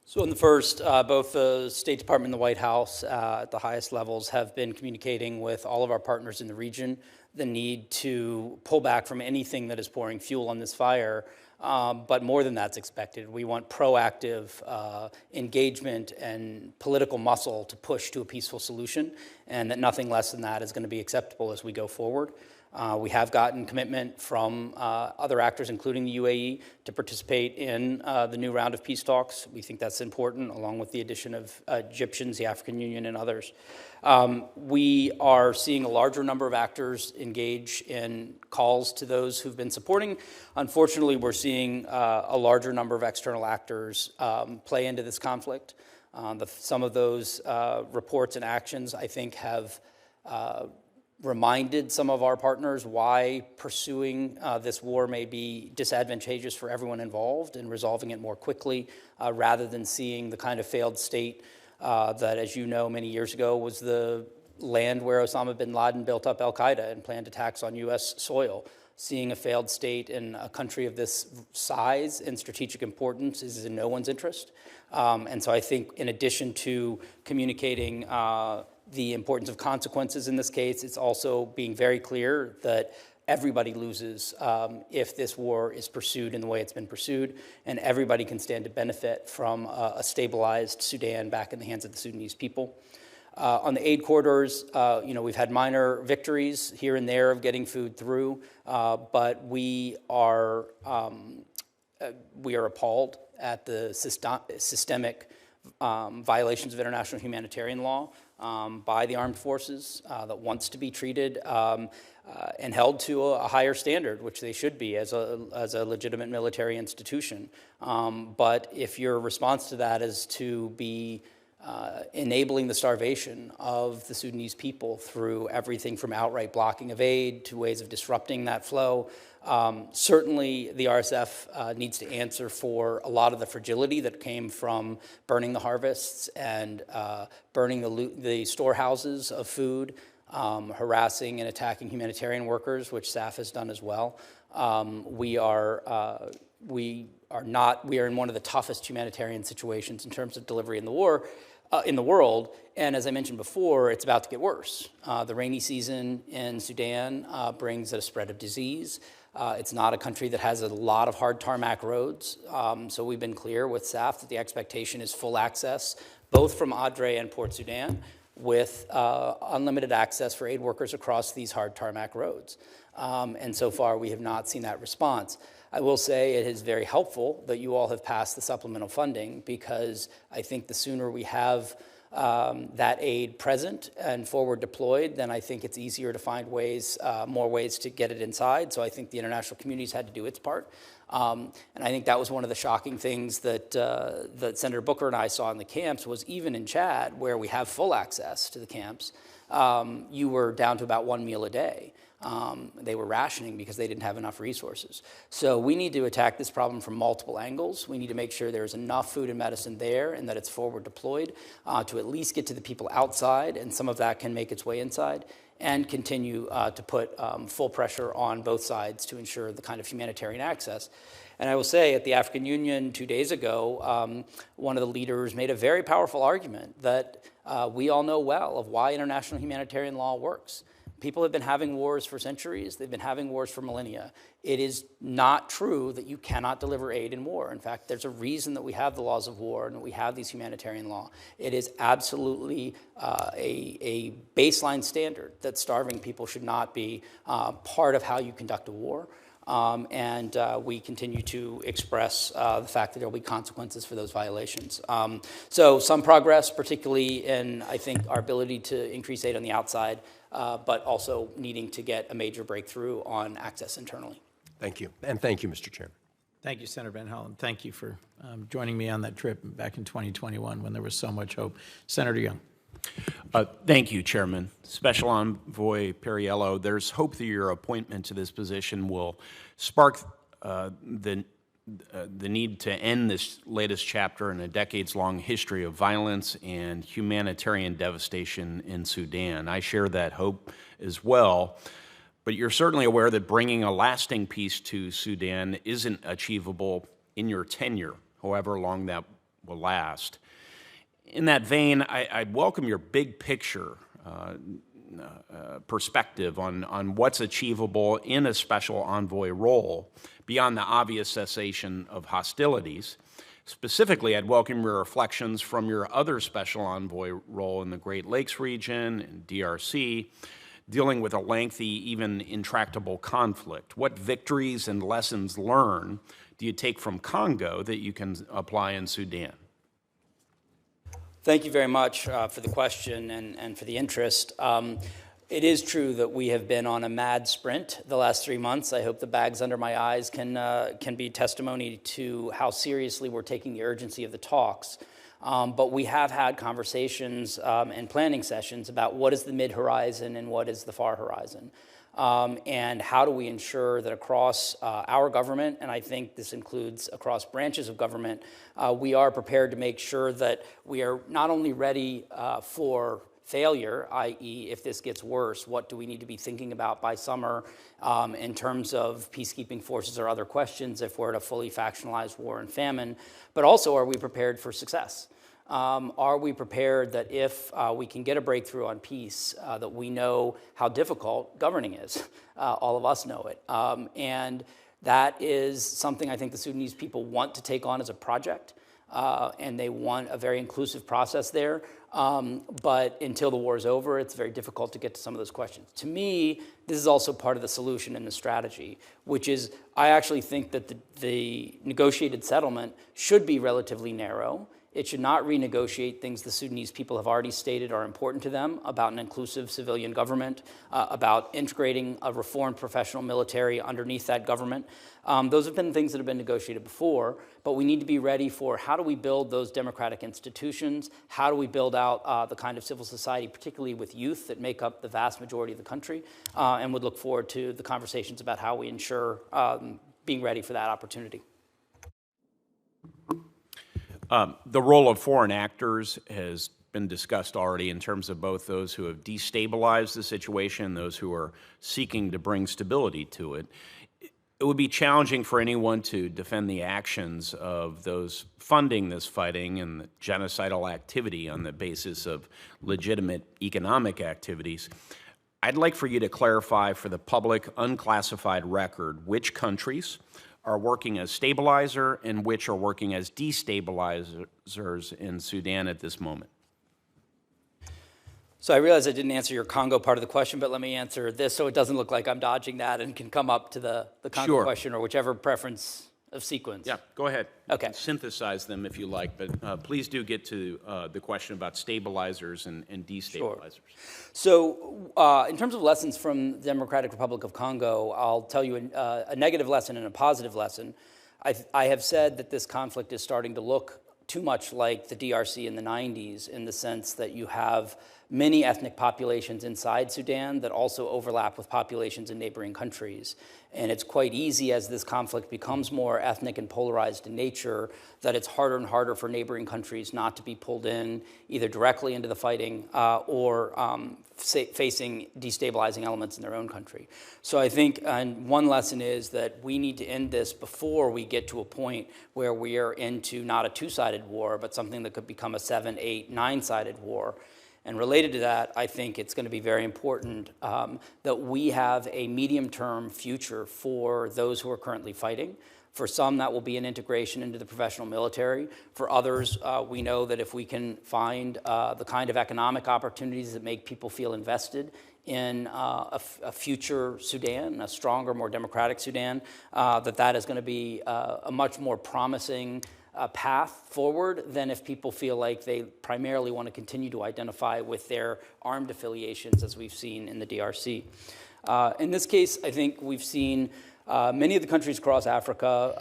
So in the first, both the State Department and the White House at the highest levels have been communicating with all of our partners in the region the need to pull back from anything that is pouring fuel on this fire. But more than that's expected. We want proactive engagement and political muscle to push to a peaceful solution, and that nothing less than that is going to be acceptable as we go forward. We have gotten commitment from other actors, including the UAE, to participate in the new round of peace talks. We think that's important, along with the addition of Egyptians, the African Union, and others. We are seeing a larger number of actors engage in calls to those who've been supporting. Unfortunately, we're seeing a larger number of external actors play into this conflict. Some of those reports and actions, I think, have reminded some of our partners why pursuing this war may be disadvantageous for everyone involved and resolving it more quickly rather than seeing the kind of failed state that, as you know, many years ago was the land where Osama bin Laden built up al-Qaeda and planned attacks on U.S. soil. Seeing a failed state in a country of this size and strategic importance is in no one's interest. And so I think in addition to communicating the importance of consequences in this case, it's also being very clear that everybody loses if this war is pursued in the way it's been pursued, and everybody can stand to benefit from a stabilized Sudan back in the hands of the Sudanese people. On the aid corridors, we've had minor victories here and there of getting food through, but we are appalled at the systemic violations of international humanitarian law by the armed forces that wants to be treated and held to a higher standard, which they should be as a legitimate military institution. But if your response to that is to be enabling the starvation of the Sudanese people through everything from outright blocking of aid to ways of disrupting that flow, certainly the RSF needs to answer for a lot of the fragility that came from burning the harvests and burning the storehouses of food, harassing and attacking humanitarian workers, which SAF has done as well. We are in one of the toughest humanitarian situations in terms of delivery in the war. In the world, and as I mentioned before, it's about to get worse. The rainy season in Sudan brings a spread of disease. It's not a country that has a lot of hard tarmac roads, so we've been clear with SAF that the expectation is full access, both from Adre and Port Sudan, with unlimited access for aid workers across these hard tarmac roads. And so far, we have not seen that response. I will say it is very helpful that you all have passed the supplemental funding, because I think the sooner we have that aid present and forward deployed, then I think it's easier to find ways, more ways to get it inside. So I think the international community's had to do its part. And I think that was one of the shocking things that, that Senator Booker and I saw in the camps was even in Chad, where we have full access to the camps, you were down to about 1 meal a day. They were rationing because they didn't have enough resources. So we need to attack this problem from multiple angles. We need to make sure there's enough food and medicine there and that it's forward deployed to at least get to the people outside, and some of that can make its way inside, and continue to put full pressure on both sides to ensure the kind of humanitarian access. And I will say at the African Union 2 days ago, one of the leaders made a very powerful argument that we all know well of why international humanitarian law works. People have been having wars for centuries. They've been having wars for millennia. It is not true that you cannot deliver aid in war. In fact, there's a reason that we have the laws of war and that we have these humanitarian law. It is absolutely a baseline standard that starving people should not be part of how you conduct a war. And we continue to express the fact that there will be consequences for those violations. So some progress, particularly in, I think, our ability to increase aid on the outside, but also needing to get a major breakthrough on access internally. Thank you. And thank you, Mr. Chairman. Thank you, Senator Van Hollen. Thank you for joining me on that trip back in 2021 when there was so much hope. Senator Young. Thank you, Chairman. Special Envoy Perello, there's hope that your appointment to this position will spark the need to end this latest chapter in a decades-long history of violence and humanitarian devastation in Sudan. I share that hope as well, but you're certainly aware that bringing a lasting peace to Sudan isn't achievable in your tenure, however long that will last. In that vein, I'd welcome your big picture perspective on what's achievable in a special envoy role beyond the obvious cessation of hostilities. Specifically, I'd welcome your reflections from your other special envoy role in the Great Lakes region and DRC, dealing with a lengthy, even intractable conflict. What victories and lessons learned do you take from Congo that you can apply in Sudan? Thank you very much for the question and for the interest. It is true that we have been on a mad sprint the last 3 months. I hope the bags under my eyes can be testimony to how seriously we're taking the urgency of the talks. But we have had conversations and planning sessions about what is the mid-horizon and what is the far horizon. And how do we ensure that across our government, and I think this includes across branches of government, we are prepared to make sure that we are not only ready for failure, i.e. if this gets worse, what do we need to be thinking about by summer in terms of peacekeeping forces or other questions if we're at a fully factionalized war and famine, but also are we prepared for success? Are we prepared that if we can get a breakthrough on peace, that we know how difficult governing is? All of us know it. And that is something I think the Sudanese people want to take on as a project, and they want a very inclusive process there. But until the war is over, it's very difficult to get to some of those questions. To me, this is also part of the solution and the strategy, which is I actually think that the negotiated settlement should be relatively narrow. It should not renegotiate things the Sudanese people have already stated are important to them about an inclusive civilian government, about integrating a reformed professional military underneath that government. Those have been things that have been negotiated before, but we need to be ready for how do we build those democratic institutions? How do we build out the kind of civil society, particularly with youth that make up the vast majority of the country? And would look forward to the conversations about how we ensure being ready for that opportunity. The role of foreign actors has been discussed already in terms of both those who have destabilized the situation and those who are seeking to bring stability to it. It would be challenging for anyone to defend the actions of those funding this fighting and the genocidal activity on the basis of legitimate economic activities. I'd like for you to clarify for the public unclassified record which countries are working as stabilizer and which are working as destabilizers in Sudan at this moment. So I realize I didn't answer your Congo part of the question, but let me answer this so it doesn't look like I'm dodging that and can come up to the Congo question or whichever preference of sequence. Yeah, go ahead. You Okay. can synthesize them if you like, but please do get to the question about stabilizers and destabilizers. So in terms of lessons from the Democratic Republic of Congo, I'll tell you a negative lesson and a positive lesson. I have said that this conflict is starting to look too much like the DRC in the 90s in the sense that you have many ethnic populations inside Sudan that also overlap with populations in neighboring countries. And it's quite easy as this conflict becomes more ethnic and polarized in nature that it's harder and harder for neighboring countries not to be pulled in either directly into the fighting or facing destabilizing elements in their own country. So I think one lesson is that we need to end this before we get to a point where we are into not a two-sided war, but something that could become a 7, 8, 9-sided war. And related to that, I think it's going to be very important that we have a medium-term future for those who are currently fighting. For some, that will be an integration into the professional military. For others, we know that if we can find the kind of economic opportunities that make people feel invested in a future Sudan, a stronger, more democratic Sudan, that is going to be a much more promising path forward than if people feel like they primarily want to continue to identify with their armed affiliations, as we've seen in the DRC. In this case, I think we've seen many of the countries across Africa,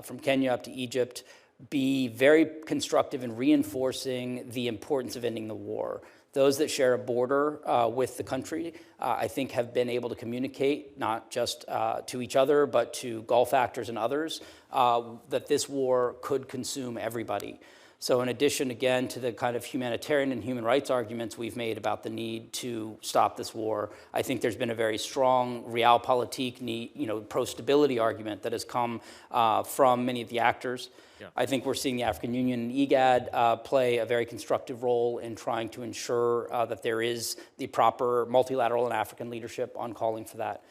from Kenya up to Egypt, be very constructive in reinforcing the importance of ending the war. Those that share a border with the country, I think, have been able to communicate, not just to each other, but to Gulf actors and others, that this war could consume everybody. So in addition, again, to the kind of humanitarian and human rights arguments we've made about the need to stop this war, I think there's been a very strong realpolitik, pro-stability argument that has come from many of the actors. Yeah. I think we're seeing the African Union and IGAD play a very constructive role in trying to ensure that there is the proper multilateral and African leadership on calling for that.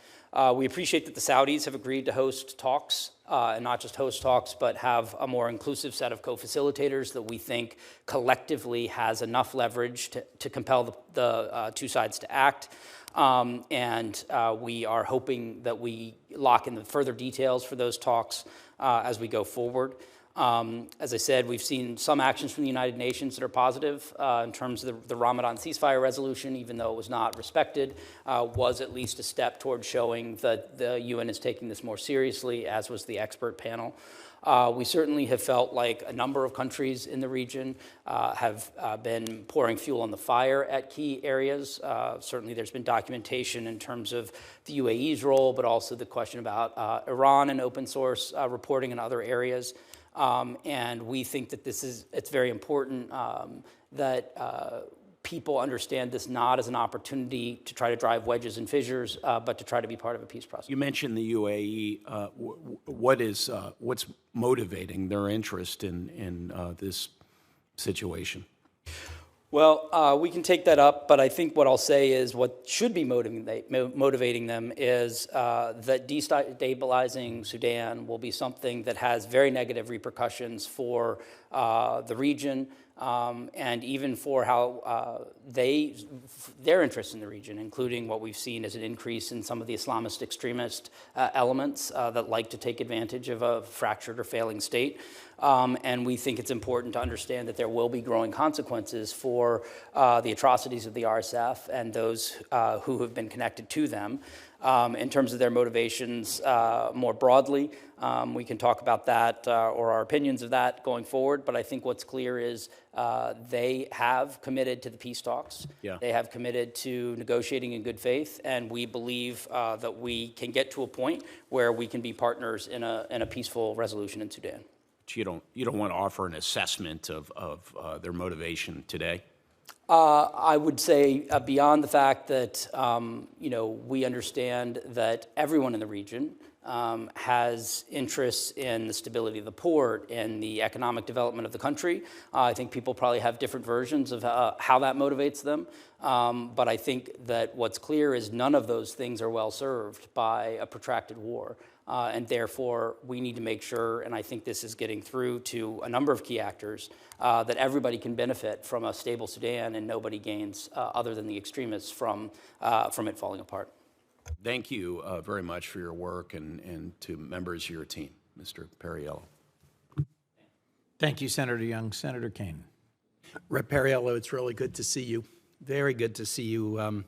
We appreciate that the Saudis have agreed to host talks, and not just host talks, but have a more inclusive set of co-facilitators that we think collectively has enough leverage to compel the two sides to act. And we are hoping that we lock in the further details for those talks as we go forward. As I said, we've seen some actions from the United Nations that are positive in terms of the Ramadan ceasefire resolution, even though it was not respected, was at least a step towards showing that the UN is taking this more seriously, as was the expert panel. We certainly have felt like a number of countries in the region have been pouring fuel on the fire at key areas. Certainly there's been documentation in terms of the UAE's role, but also the question about Iran and open source reporting in other areas. And we think that it's very important that people understand this not as an opportunity to try to drive wedges and fissures, but to try to be part of a peace process. You mentioned the UAE. What's motivating their interest in this situation? Well, we can take that up, but I think what I'll say is what should be motivating them is that destabilizing Sudan will be something that has very negative repercussions for the region, and even for how their interests in the region, including what we've seen as an increase in some of the Islamist extremist elements that like to take advantage of a fractured or failing state. And we think it's important to understand that there will be growing consequences for the atrocities of the RSF and those who have been connected to them. In terms of their motivations more broadly, we can talk about that or our opinions of that going forward, but I think what's clear is they have committed to the peace talks. Yeah. They have committed to negotiating in good faith, and we believe that we can get to a point where we can be partners in a peaceful resolution in Sudan. But you don't want to offer an assessment of their motivation today? I would say beyond the fact that we understand that everyone in the region has interests in the stability of the port and the economic development of the country. I think people probably have different versions of how that motivates them. But I think that what's clear is none of those things are well served by a protracted war. And therefore, we need to make sure, and I think this is getting through to a number of key actors, that everybody can benefit from a stable Sudan and nobody gains other than the extremists from it falling apart. Thank you very much for your work and to members of your team. Mr. Perello. Thank you, Senator Young. Senator Kane. Rep. Perello, it's really good to see you. Very good to see you.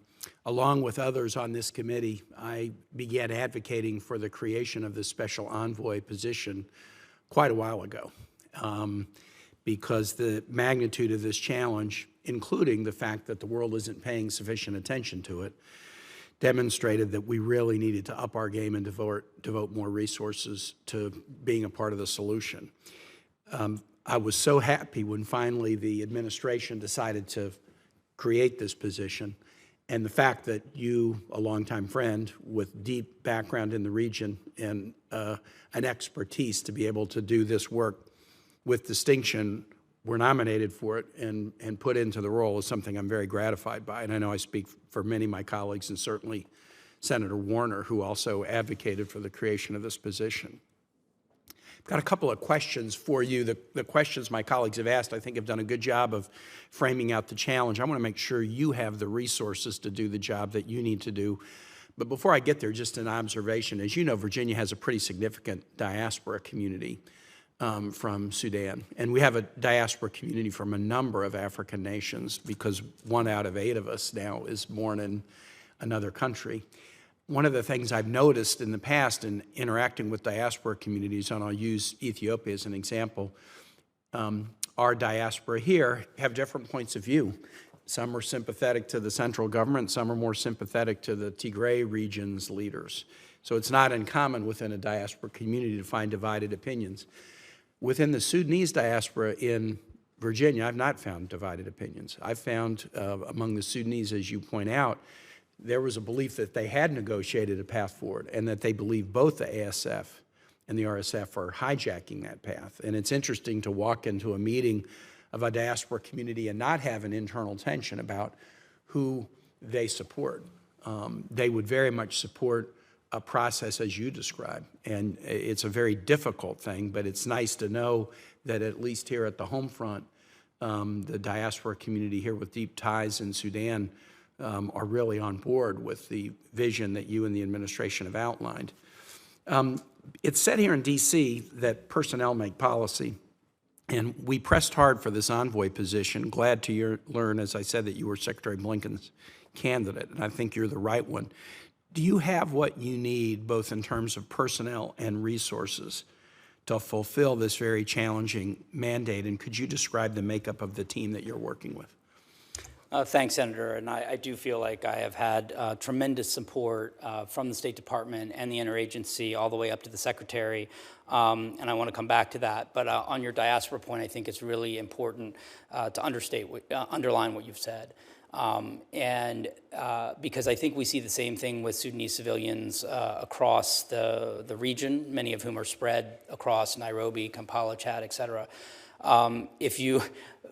Along with others on this committee, I began advocating for the creation of this special envoy position quite a while ago, because the magnitude of this challenge, including the fact that the world isn't paying sufficient attention to it, demonstrated that we really needed to up our game and devote more resources to being a part of the solution. I was so happy when finally the administration decided to create this position, and the fact that you, a longtime friend with deep background in the region and an expertise to be able to do this work with distinction, were nominated for it and put into the role is something I'm very gratified by. And I know I speak for many of my colleagues, and certainly Senator Warner, who also advocated for the creation of this position. I've got a couple of questions for you. The questions my colleagues have asked, I think, have done a good job of framing out the challenge. I want to make sure you have the resources to do the job that you need to do. But before I get there, just an observation. As you know, Virginia has a pretty significant diaspora community from Sudan. And we have a diaspora community from a number of African nations, because 1 out of 8 of us now is born in another country. One of the things I've noticed in the past in interacting with diaspora communities, and I'll use Ethiopia as an example, our diaspora here have different points of view. Some are sympathetic to the central government, some are more sympathetic to the Tigray region's leaders. So it's not uncommon within a diaspora community to find divided opinions. Within the Sudanese diaspora in Virginia, I've not found divided opinions. I've found among the Sudanese, as you point out, there was a belief that they had negotiated a path forward and that they believe both the ASF and the RSF are hijacking that path. And it's interesting to walk into a meeting of a diaspora community and not have an internal tension about who they support. They would very much support a process as you described, and it's a very difficult thing, but it's nice to know that at least here at the home front, the diaspora community here with deep ties in Sudan are really on board with the vision that you and the administration have outlined. It's said here in D.C. that personnel make policy, and we pressed hard for this envoy position. Glad to learn, as I said, that you were Secretary Blinken's candidate, and I think you're the right one. Do you have what you need, both in terms of personnel and resources, to fulfill this very challenging mandate? And could you describe the makeup of the team that you're working with? Thanks, Senator. And I do feel like I have had tremendous support from the State Department and the interagency all the way up to the Secretary. And I want to come back to that. But on your diaspora point, I think it's really important to underline what you've said. Because I think we see the same thing with Sudanese civilians across the region, many of whom are spread across Nairobi, Kampala, Chad, et cetera.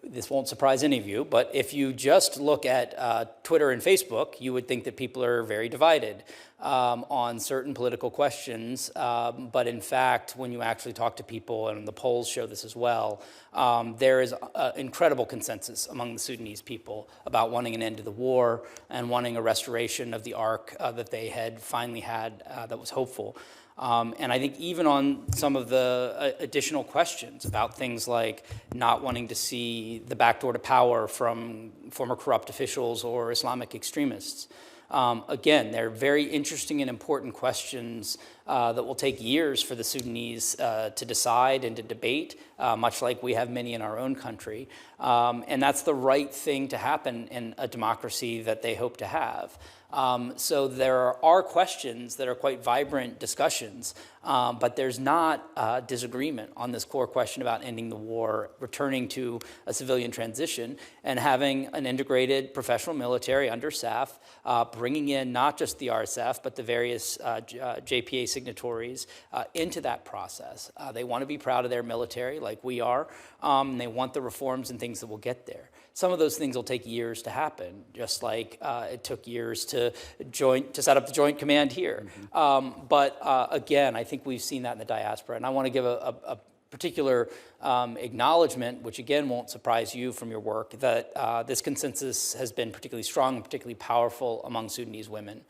This won't surprise any of you, but if you just look at Twitter and Facebook, you would think that people are very divided on certain political questions. But in fact, when you actually talk to people, and the polls show this as well, there is incredible consensus among the Sudanese people about wanting an end to the war and wanting a restoration of the arc that they had finally had that was hopeful. And I think even on some of the additional questions about things like not wanting to see the backdoor to power from former corrupt officials or Islamic extremists, again, they're very interesting and important questions that will take years for the Sudanese to decide and to debate, much like we have many in our own country. And that's the right thing to happen in a democracy that they hope to have. So there are questions that are quite vibrant discussions, but there's not disagreement on this core question about ending the war, returning to a civilian transition, and having an integrated professional military under SAF, bringing in not just the RSF, but the various JPA signatories into that process. They want to be proud of their military like we are, and they want the reforms and things that will get there. Some of those things will take years to happen, just like it took years to set up the Joint Command here. But again, I think we've seen that in the diaspora, and I want to give a particular acknowledgement, which again won't surprise you from your work, that this consensus has been particularly strong and particularly powerful among Sudanese women.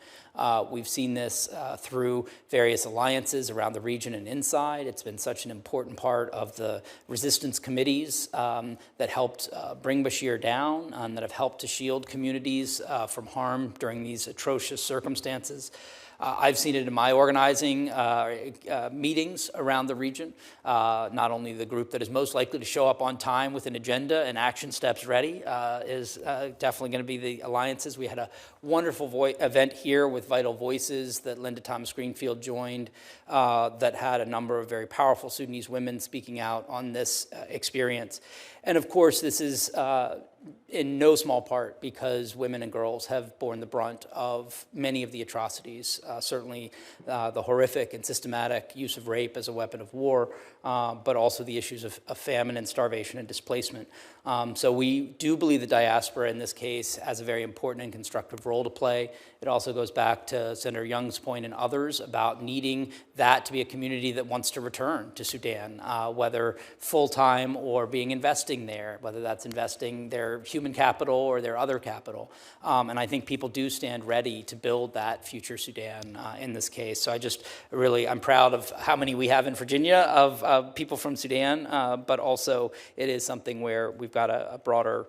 We've seen this through various alliances around the region and inside. It's been such an important part of the resistance committees that helped bring Bashir down, and that have helped to shield communities from harm during these atrocious circumstances. I've seen it in my organizing meetings around the region. Not only the group that is most likely to show up on time with an agenda and action steps ready is definitely going to be the alliances. We had a wonderful event here with Vital Voices that Linda Thomas Greenfield joined that had a number of very powerful Sudanese women speaking out on this experience. And of course, this is in no small part because women and girls have borne the brunt of many of the atrocities, certainly the horrific and systematic use of rape as a weapon of war, but also the issues of famine and starvation and displacement. So we do believe the diaspora in this case has a very important and constructive role to play. It also goes back to Senator Young's point and others about needing that to be a community that wants to return to Sudan, whether full-time or being investing there, whether that's investing their human capital or their other capital. And I think people do stand ready to build that future Sudan in this case. So I'm proud of how many we have in Virginia of people from Sudan, but also it is something where we've got a broader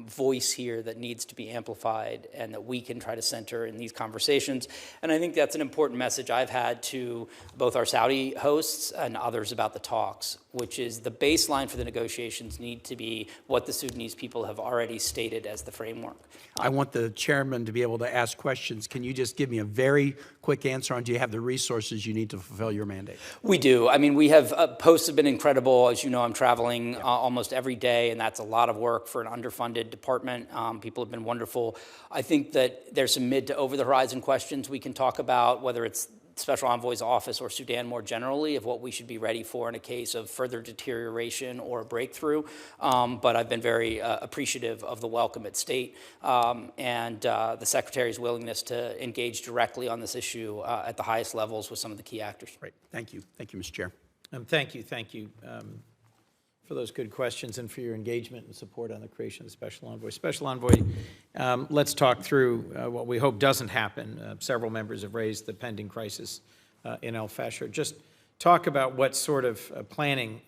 voice here that needs to be amplified and that we can try to center in these conversations. And I think that's an important message I've had to both our Saudi hosts and others about the talks, which is the baseline for the negotiations need to be what the Sudanese people have already stated as the framework. I want the chairman to be able to ask questions. Can you just give me a very quick answer on, do you have the resources you need to fulfill your mandate? We do. I mean, we have, posts have been incredible. As you know, I'm traveling almost every day, and that's a lot of work for an underfunded department. People have been wonderful. I think that there's some mid to over the horizon questions we can talk about, whether it's Special Envoy's office or Sudan more generally, of what we should be ready for in a case of further deterioration or a breakthrough. But I've been very appreciative of the welcome at State and the Secretary's willingness to engage directly on this issue at the highest levels with some of the key actors. Great. Thank you. Thank you, Mr. Chair. Thank you for those good questions and for your engagement and support on the creation of the Special Envoy. Special Envoy, let's talk through what we hope doesn't happen. Several members have raised the pending crisis in El Fasher. Just talk about what sort of planning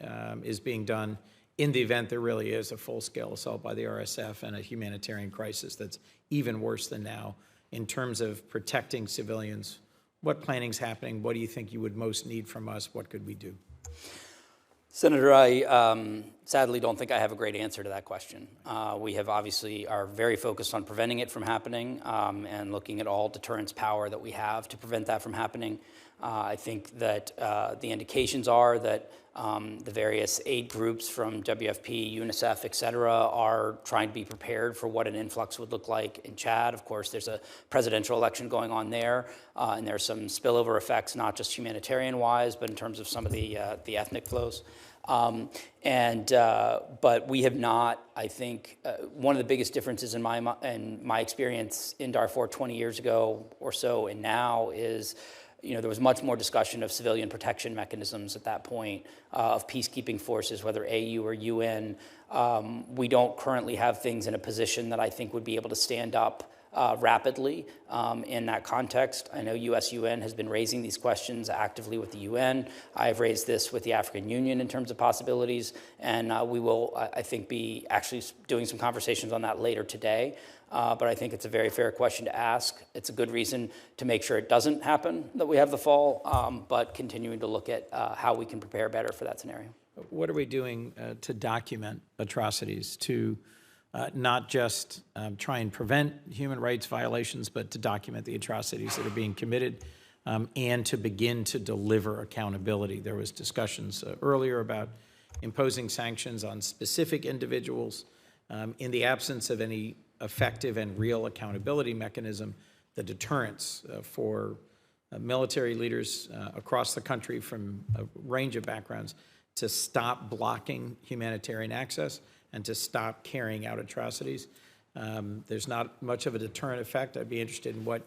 is being done in the event there really is a full-scale assault by the RSF and a humanitarian crisis that's even worse than now in terms of protecting civilians. What planning's happening? What do you think you would most need from us? What could we do? Senator, I sadly don't think I have a great answer to that question. We have obviously are very focused on preventing it from happening and looking at all deterrence power that we have to prevent that from happening. I think that the indications are that the various aid groups from WFP, UNICEF, et cetera, are trying to be prepared for what an influx would look like in Chad. Of course, there's a presidential election going on there, and there's some spillover effects, not just humanitarian-wise, but in terms of some of the ethnic flows. But we have not, I think, one of the biggest differences in my experience in Darfur 20 years ago or so and now is, there was much more discussion of civilian protection mechanisms at that point, of peacekeeping forces, whether AU or UN. We don't currently have things in a position that I think would be able to stand up rapidly in that context. I know US-UN has been raising these questions actively with the UN. I've raised this with the African Union in terms of possibilities, and we will, I think, be actually doing some conversations on that later today. But I think it's a very fair question to ask. It's a good reason to make sure it doesn't happen, that we have the fall, but continuing to look at how we can prepare better for that scenario. What are we doing to document atrocities, to not just try and prevent human rights violations, but to document the atrocities that are being committed and to begin to deliver accountability? There was discussions earlier about imposing sanctions on specific individuals. In the absence of any effective and real accountability mechanism, the deterrence for military leaders across the country from a range of backgrounds to stop blocking humanitarian access and to stop carrying out atrocities. There's not much of a deterrent effect. I'd be interested in what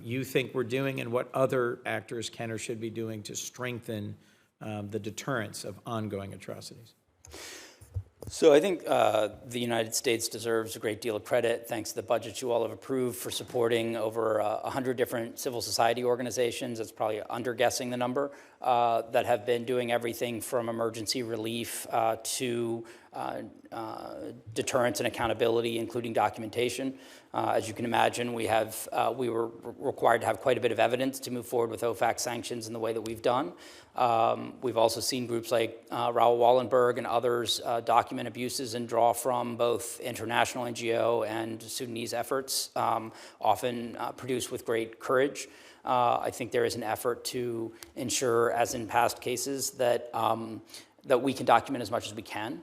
you think we're doing and what other actors can or should be doing to strengthen the deterrence of ongoing atrocities? So I think the United States deserves a great deal of credit, thanks to the budget you all have approved, for supporting over 100 different civil society organizations. That's probably underguessing the number, that have been doing everything from emergency relief to deterrence and accountability, including documentation. As you can imagine, we were required to have quite a bit of evidence to move forward with OFAC sanctions in the way that we've done. We've also seen groups like Raoul Wallenberg and others document abuses and draw from both international NGO and Sudanese efforts, often produced with great courage. I think there is an effort to ensure, as in past cases, that we can document as much as we can.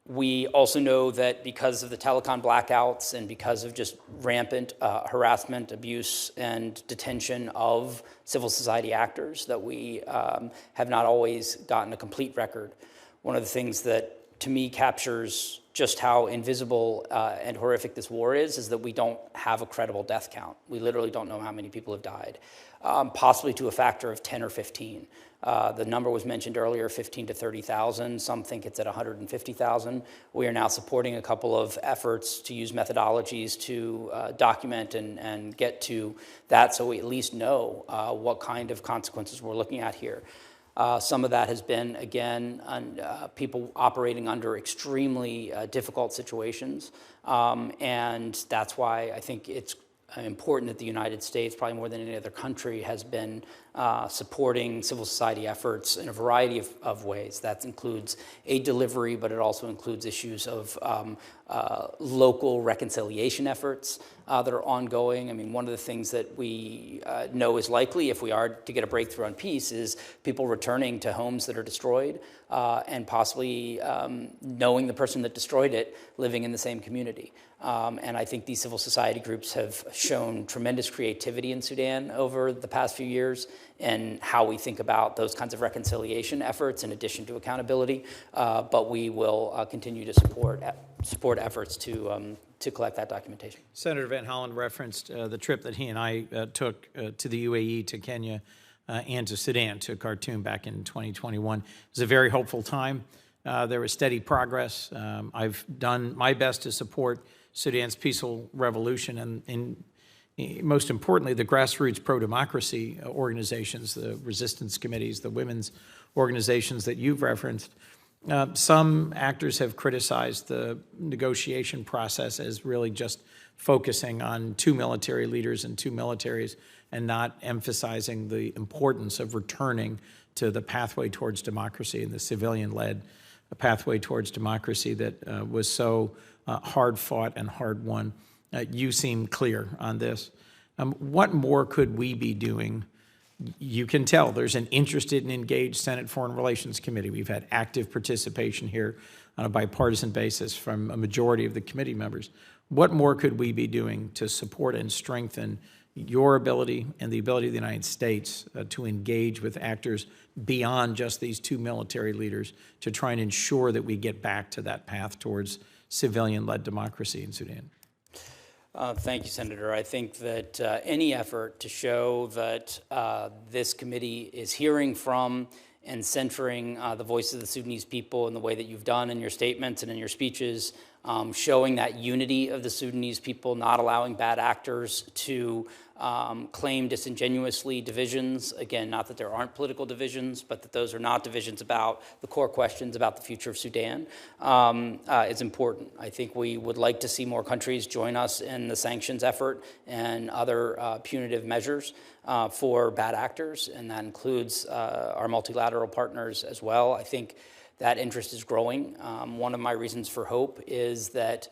We also know that because of the telecom blackouts and because of just rampant harassment, abuse, and detention of civil society actors, that we have not always gotten a complete record. One of the things that, to me, captures just how invisible and horrific this war is that we don't have a credible death count. We literally don't know how many people have died, possibly to a factor of 10 or 15. The number was mentioned earlier, 15 to 30,000. Some think it's at 150,000. We are now supporting a couple of efforts to use methodologies to document and get to that, so we at least know what kind of consequences we're looking at here. Some of that has been, again, people operating under extremely difficult situations, and that's why I think it's important that the United States, probably more than any other country, has been supporting civil society efforts in a variety of ways. That includes aid delivery, but it also includes issues of local reconciliation efforts that are ongoing. I mean, one of the things that we know is likely if we are to get a breakthrough on peace is people returning to homes that are destroyed and possibly knowing the person that destroyed it living in the same community. And I think these civil society groups have shown tremendous creativity in Sudan over the past few years and how we think about those kinds of reconciliation efforts in addition to accountability. But we will continue to support efforts to collect that documentation. Senator Van Hollen referenced the trip that he and I took to the UAE, to Kenya, and to Sudan, to Khartoum back in 2021. It was a very hopeful time. There was steady progress. I've done my best to support Sudan's peaceful revolution and most importantly, the grassroots pro-democracy organizations, the resistance committees, the women's organizations that you've referenced. Some actors have criticized the negotiation process as really just focusing on two military leaders and two militaries and not emphasizing the importance of returning to the pathway towards democracy and the civilian-led pathway towards democracy that was so hard-fought and hard-won. You seem clear on this. What more could we be doing? You can tell there's an interested and engaged Senate Foreign Relations Committee. We've had active participation here on a bipartisan basis from a majority of the committee members. What more could we be doing to support and strengthen your ability and the ability of the United States to engage with actors beyond just these two military leaders to try and ensure that we get back to that path towards civilian-led democracy in Sudan? Thank you, Senator. I think that any effort to show that this committee is hearing from and centering the voices of the Sudanese people in the way that you've done in your statements and in your speeches, showing that unity of the Sudanese people, not allowing bad actors to claim disingenuously divisions. Again, not that there aren't political divisions, but that those are not divisions about the core questions about the future of Sudan is important. I think we would like to see more countries join us in the sanctions effort and other punitive measures for bad actors, and that includes our multilateral partners as well. I think that interest is growing. One of my reasons for hope is that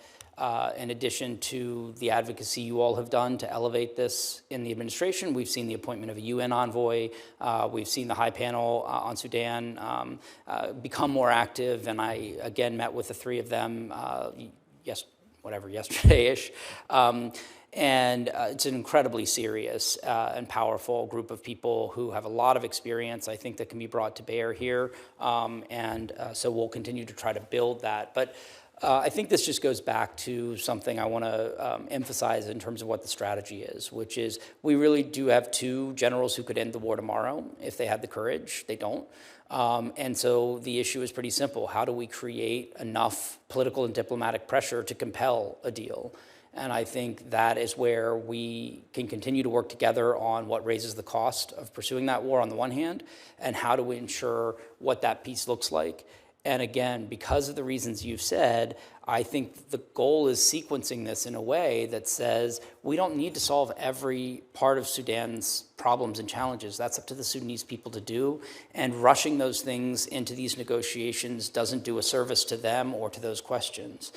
in addition to the advocacy you all have done to elevate this in the administration, we've seen the appointment of a UN envoy. We've seen the high panel on Sudan become more active, and I, again, met with the three of them yesterday-ish. And it's an incredibly serious and powerful group of people who have a lot of experience, I think, that can be brought to bear here. So we'll continue to try to build that. But I think this just goes back to something I want to emphasize in terms of what the strategy is, which is we really do have two generals who could end the war tomorrow if they had the courage. They don't. And so the issue is pretty simple. How do we create enough political and diplomatic pressure to compel a deal? And I think that is where we can continue to work together on what raises the cost of pursuing that war on the one hand, and how do we ensure what that peace looks like. And again, because of the reasons you've said, I think the goal is sequencing this in a way that says we don't need to solve every part of Sudan's problems and challenges. That's up to the Sudanese people to do. And rushing those things into these negotiations doesn't do a service to them or to those questions.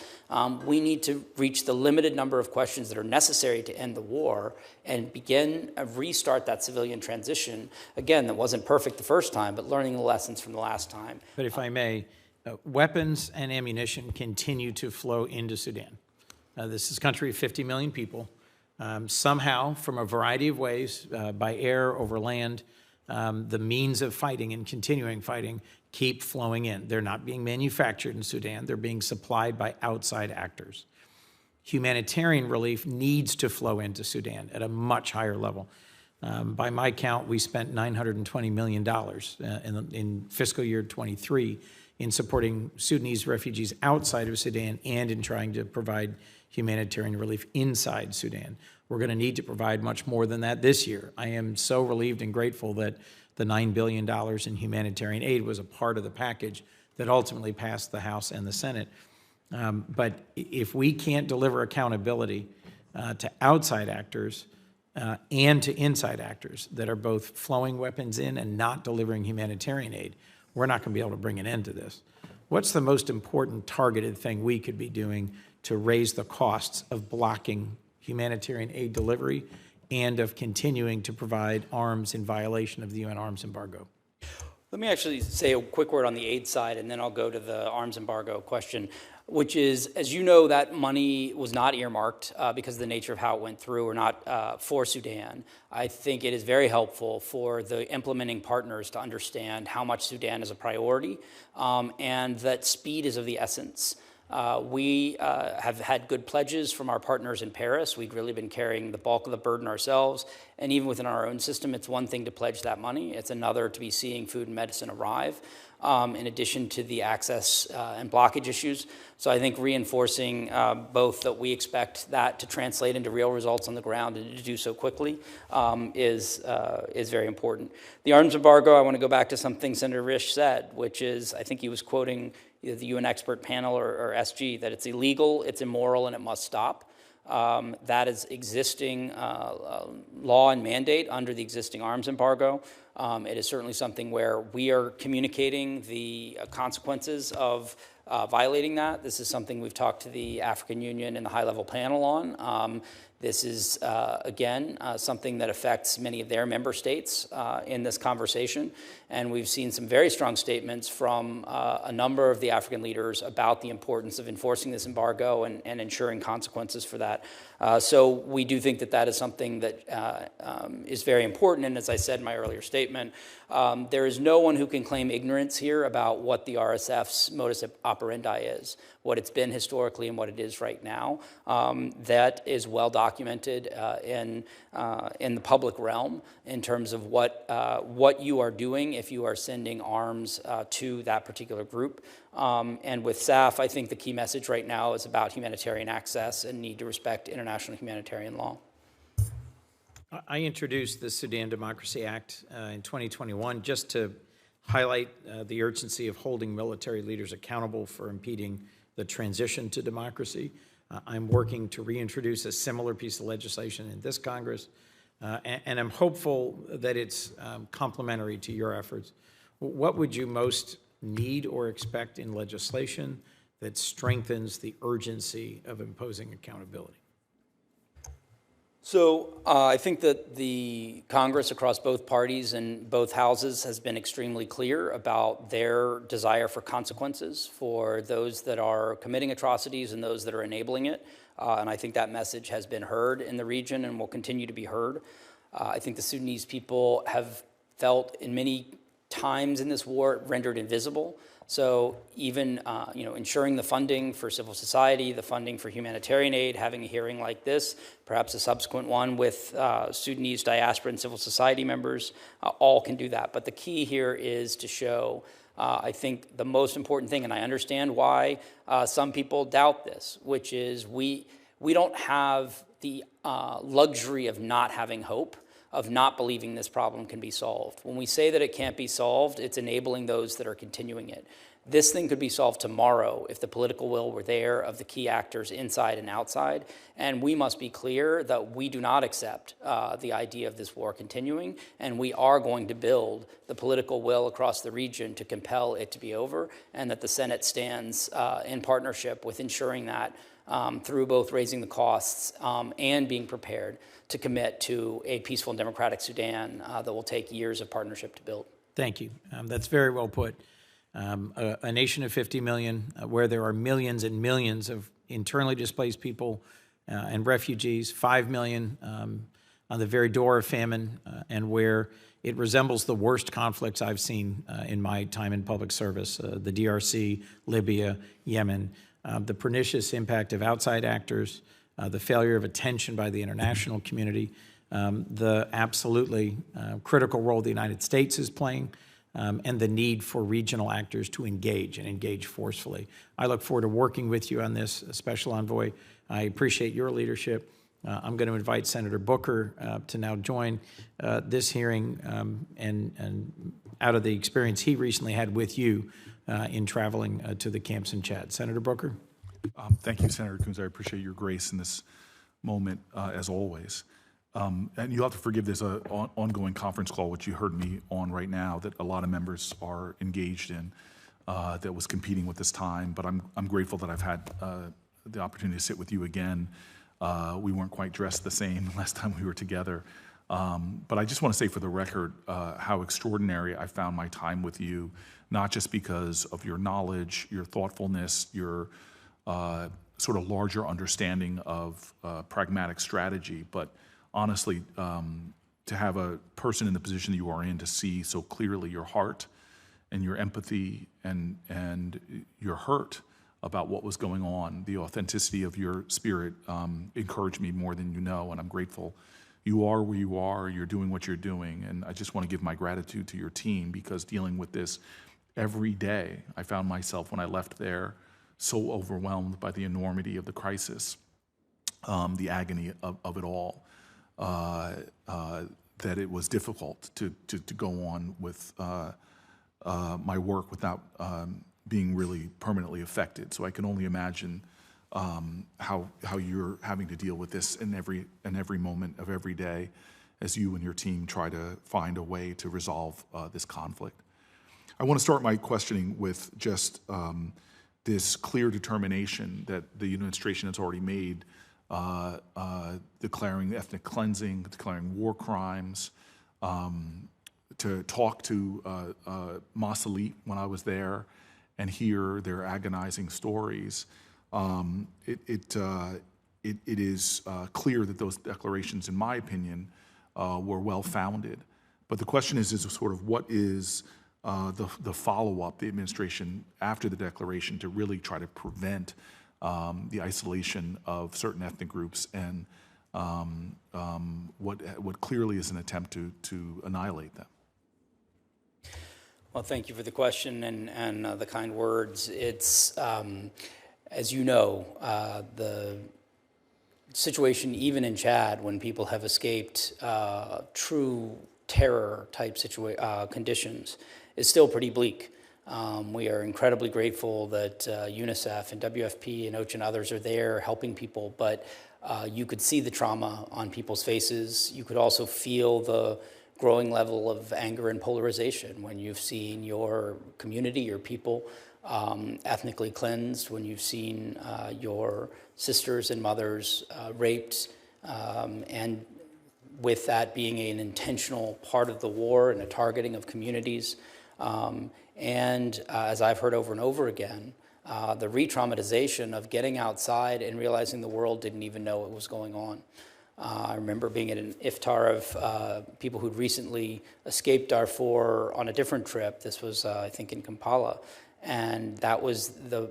We need to reach the limited number of questions that are necessary to end the war and begin restart that civilian transition. Again, that wasn't perfect the first time, but learning the lessons from the last time. But if I may, weapons and ammunition continue to flow into Sudan. This is a country of 50 million people. Somehow, from a variety of ways, by air, over land, the means of fighting and continuing fighting keep flowing in. They're not being manufactured in Sudan. They're being supplied by outside actors. Humanitarian relief needs to flow into Sudan at a much higher level. By my count, we spent $920 million in fiscal year 23 in supporting Sudanese refugees outside of Sudan and in trying to provide humanitarian relief inside Sudan. We're going to need to provide much more than that this year. I am so relieved and grateful that the $9 billion in humanitarian aid was a part of the package that ultimately passed the House and the Senate. But if we can't deliver accountability to outside actors and to inside actors that are both flowing weapons in and not delivering humanitarian aid, we're not going to be able to bring an end to this. What's the most important targeted thing we could be doing to raise the costs of blocking humanitarian aid delivery and of continuing to provide arms in violation of the UN arms embargo? Let me actually say a quick word on the aid side, and then I'll go to the arms embargo question, which is, as you know, that money was not earmarked because of the nature of how it went through, or not for Sudan. I think it is very helpful for the implementing partners to understand how much Sudan is a priority and that speed is of the essence. We have had good pledges from our partners in Paris. We've really been carrying the bulk of the burden ourselves. And even within our own system, it's one thing to pledge that money. It's another to be seeing food and medicine arrive, in addition to the access and blockage issues. So I think reinforcing both that we expect that to translate into real results on the ground and to do so quickly is very important. The arms embargo, I want to go back to something Senator Risch said, which is, I think he was quoting the UN expert panel or SG, that it's illegal, it's immoral, and it must stop. That is existing law and mandate under the existing arms embargo. It is certainly something where we are communicating the consequences of violating that. This is something we've talked to the African Union and the high-level panel on. This is, again, something that affects many of their member states in this conversation. And we've seen some very strong statements from a number of the African leaders about the importance of enforcing this embargo and ensuring consequences for that. So we do think that that is something that is very important. And as I said in my earlier statement, there is no one who can claim ignorance here about what the RSF's modus operandi is, what it's been historically and what it is right now. That is well documented in the public realm in terms of what you are doing if you are sending arms to that particular group. And with SAF, I think the key message right now is about humanitarian access and need to respect international humanitarian law. I introduced the Sudan Democracy Act in 2021 just to highlight the urgency of holding military leaders accountable for impeding the transition to democracy. I'm working to reintroduce a similar piece of legislation in this Congress, and I'm hopeful that it's complementary to your efforts. What would you most need or expect in legislation that strengthens the urgency of imposing accountability? So I think that the Congress across both parties and both houses has been extremely clear about their desire for consequences for those that are committing atrocities and those that are enabling it. And I think that message has been heard in the region and will continue to be heard. I think the Sudanese people have felt in many times in this war rendered invisible. So even ensuring the funding for civil society, the funding for humanitarian aid, having a hearing like this, perhaps a subsequent one with Sudanese diaspora and civil society members, all can do that. But the key here is to show, I think, the most important thing, and I understand why some people doubt this, which is we don't have the luxury of not having hope, of not believing this problem can be solved. When we say that it can't be solved, it's enabling those that are continuing it. This thing could be solved tomorrow if the political will were there of the key actors inside and outside. And we must be clear that we do not accept the idea of this war continuing, and we are going to build the political will across the region to compel it to be over, and that the Senate stands in partnership with ensuring that through both raising the costs and being prepared to commit to a peaceful and democratic Sudan that will take years of partnership to build. Thank you. That's very well put. A nation of 50 million, where there are millions and millions of internally displaced people and refugees, 5 million on the very door of famine, and where it resembles the worst conflicts I've seen in my time in public service, the DRC, Libya, Yemen, the pernicious impact of outside actors, the failure of attention by the international community, the absolutely critical role the United States is playing, and the need for regional actors to engage and engage forcefully. I look forward to working with you on this, Special Envoy. I appreciate your leadership. I'm going to invite Senator Booker to now join this hearing and out of the experience he recently had with you in traveling to the camps in Chad. Senator Booker? Thank you, Senator Coons. I appreciate your grace in this moment, as always. And you'll have to forgive this ongoing conference call, which you heard me on right now, that a lot of members are engaged in, that was competing with this time. But I'm grateful that I've had the opportunity to sit with you again. We weren't quite dressed the same last time we were together. But I just want to say for the record how extraordinary I found my time with you, not just because of your knowledge, your thoughtfulness, your sort of larger understanding of pragmatic strategy, but honestly, to have a person in the position that you are in to see so clearly your heart and your empathy and your hurt about what was going on, the authenticity of your spirit encouraged me more than you know, and I'm grateful. You are where you are, you're doing what you're doing, and I just want to give my gratitude to your team, because dealing with this every day, I found myself when I left there so overwhelmed by the enormity of the crisis, the agony of it all, that it was difficult to go on with my work without being really permanently affected. So I can only imagine how you're having to deal with this in every moment of every day as you and your team try to find a way to resolve this conflict. I want to start my questioning with just this clear determination that the administration has already made, declaring ethnic cleansing, declaring war crimes, to talk to Masalit when I was there and hear their agonizing stories. It is clear that those declarations, in my opinion, were well-founded. But the question is sort of what is the follow-up, the administration after the declaration, to really try to prevent the isolation of certain ethnic groups and what clearly is an attempt to annihilate them. Well, thank you for the question and the kind words. It's, as you know, the situation even in Chad, when people have escaped true terror-type conditions, is still pretty bleak. We are incredibly grateful that UNICEF and WFP and OCHA and others are there helping people, but you could see the trauma on people's faces. You could also feel the growing level of anger and polarization when you've seen your community, your people, ethnically cleansed, when you've seen your sisters and mothers raped, and with that being an intentional part of the war and a targeting of communities. And as I've heard over and over again, the re-traumatization of getting outside and realizing the world didn't even know what was going on. I remember being at an iftar of people who'd recently escaped Darfur on a different trip. This was, I think, in Kampala. And that was the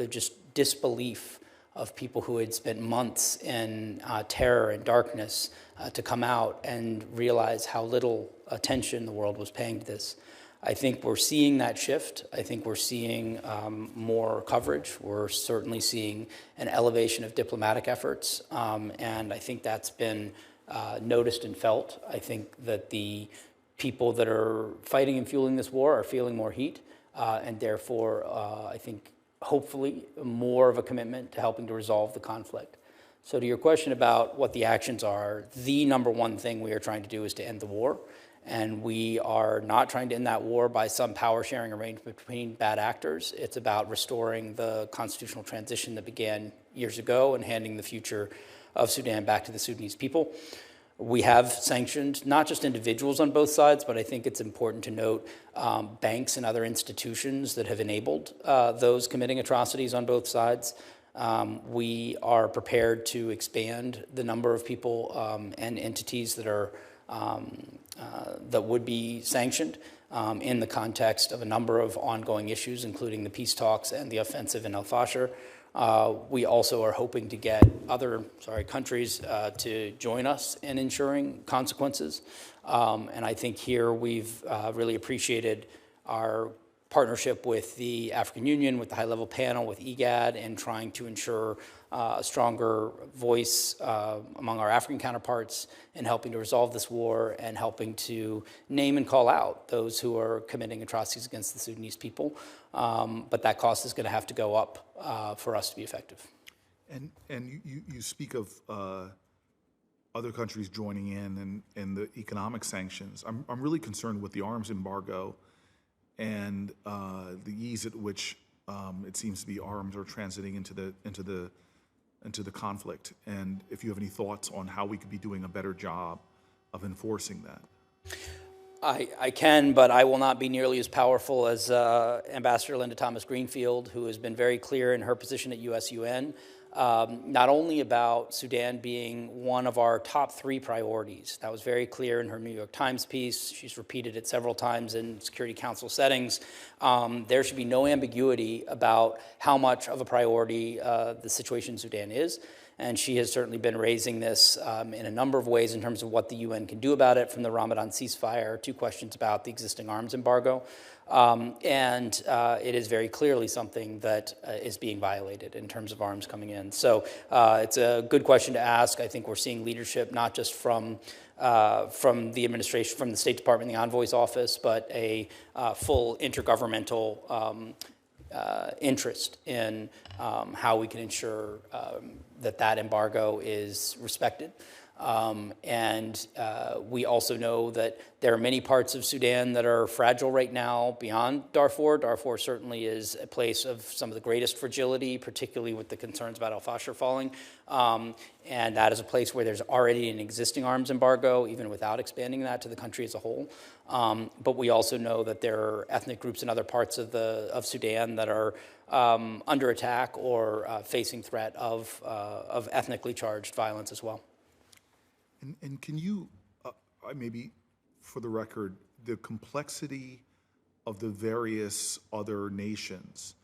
just disbelief of people who had spent months in terror and darkness to come out and realize how little attention the world was paying to this. I think we're seeing that shift. I think we're seeing more coverage. We're certainly seeing an elevation of diplomatic efforts, and I think that's been noticed and felt. I think that the people that are fighting and fueling this war are feeling more heat, and therefore, I think, hopefully, more of a commitment to helping to resolve the conflict. So to your question about what the actions are, the number one thing we are trying to do is to end the war. And we are not trying to end that war by some power-sharing arrangement between bad actors. It's about restoring the constitutional transition that began years ago and handing the future of Sudan back to the Sudanese people. We have sanctioned not just individuals on both sides, but I think it's important to note banks and other institutions that have enabled those committing atrocities on both sides. We are prepared to expand the number of people and entities that are that would be sanctioned in the context of a number of ongoing issues, including the peace talks and the offensive in al-Fashir. We also are hoping to get other countries to join us in ensuring consequences. And I think here we've really appreciated our partnership with the African Union, with the high-level panel, with IGAD, and trying to ensure a stronger voice among our African counterparts in helping to resolve this war and helping to name and call out those who are committing atrocities against the Sudanese people. But that cost is going to have to go up for us to be effective. And you speak of other countries joining in and the economic sanctions. I'm really concerned with the arms embargo and the ease at which it seems to be arms are transiting into the conflict. And if you have any thoughts on how we could be doing a better job of enforcing that. I can, but I will not be nearly as powerful as Ambassador Linda Thomas-Greenfield, who has been very clear in her position at US-UN, not only about Sudan being one of our top 3 priorities. That was very clear in her New York Times piece. She's repeated it several times in Security Council settings. There should be no ambiguity about how much of a priority the situation in Sudan is. And she has certainly been raising this in a number of ways in terms of what the UN can do about it, from the Ramadan ceasefire to questions about the existing arms embargo. And it is very clearly something that is being violated in terms of arms coming in. So it's a good question to ask. I think we're seeing leadership not just from the administration, from the State Department, the Envoy's office, but a full intergovernmental interest in how we can ensure that embargo is respected. And we also know that there are many parts of Sudan that are fragile right now beyond Darfur. Darfur certainly is a place of some of the greatest fragility, particularly with the concerns about al-Fashir falling. And that is a place where there's already an existing arms embargo, even without expanding that to the country as a whole. But we also know that there are ethnic groups in other parts of Sudan that are under attack or facing threat of ethnically charged violence as well. And can you, maybe for the record, the complexity of the various other nations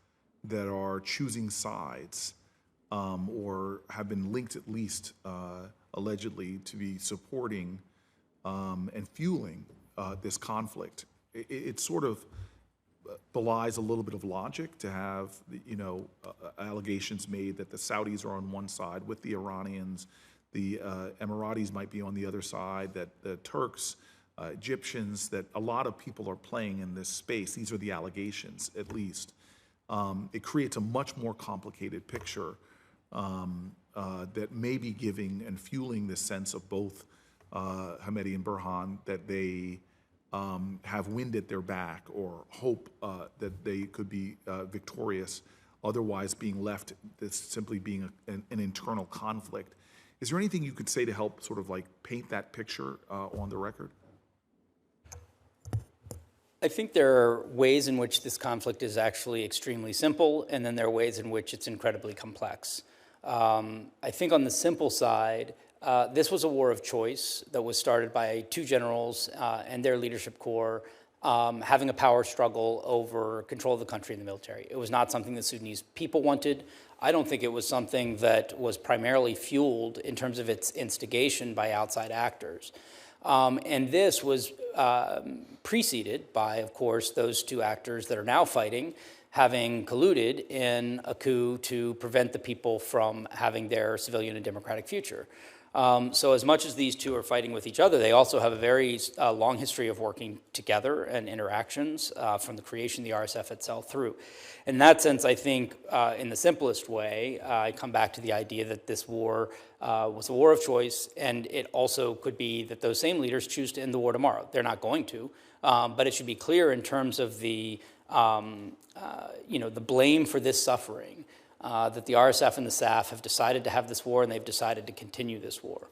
that are choosing sides or have been linked at least allegedly to be supporting and fueling this conflict, it sort of belies a little bit of logic to have, allegations made that the Saudis are on one side with the Iranians, the Emiratis might be on the other side, that the Turks, Egyptians, that a lot of people are playing in this space. These are the allegations, at least. It creates a much more complicated picture that may be giving and fueling this sense of both Hemedti and Burhan that they have wind at their back or hope that they could be victorious, otherwise being left as simply being an internal conflict. Is there anything you could say to help sort of like paint that picture on the record? I think there are ways in which this conflict is actually extremely simple, and then there are ways in which it's incredibly complex. I think on the simple side, this was a war of choice that was started by 2 generals and their leadership corps having a power struggle over control of the country and the military. It was not something the Sudanese people wanted. I don't think it was something that was primarily fueled in terms of its instigation by outside actors. And this was preceded by, of course, those two actors that are now fighting, having colluded in a coup to prevent the people from having their civilian and democratic future. So as much as these two are fighting with each other, they also have a very long history of working together and interactions from the creation of the RSF itself through. In that sense, I think in the simplest way, I come back to the idea that this war was a war of choice, and it also could be that those same leaders choose to end the war tomorrow. They're not going to, but it should be clear in terms of the the blame for this suffering, that the RSF and the SAF have decided to have this war, and they've decided to continue this war.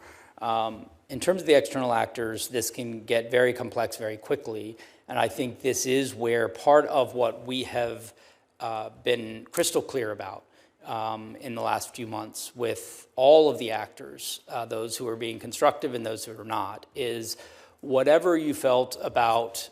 In terms of the external actors, this can get very complex very quickly, and I think this is where part of what we have been crystal clear about in the last few months with all of the actors, those who are being constructive and those who are not, is whatever you felt about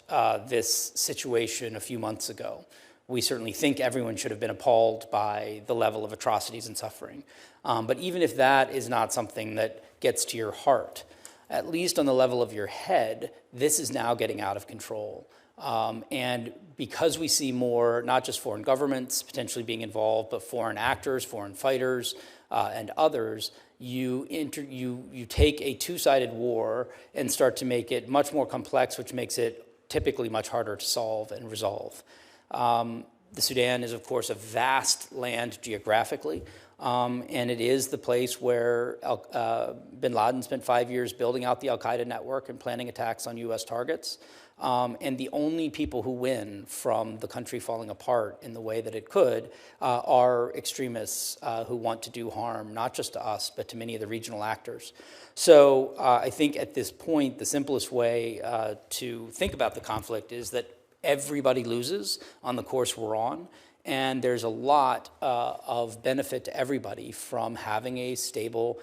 this situation a few months ago. We certainly think everyone should have been appalled by the level of atrocities and suffering. But even if that is not something that gets to your heart, at least on the level of your head, this is now getting out of control. And because we see more, not just foreign governments potentially being involved, but foreign actors, foreign fighters, and others, you take a two-sided war and start to make it much more complex, which makes it typically much harder to solve and resolve. The Sudan is, of course, a vast land geographically, and it is the place where bin Laden spent 5 years building out the al-Qaeda network and planning attacks on U.S. targets. And the only people who win from the country falling apart in the way that it could are extremists who want to do harm, not just to us, but to many of the regional actors. So I think at this point, the simplest way to think about the conflict is that everybody loses on the course we're on, and there's a lot of benefit to everybody from having a stable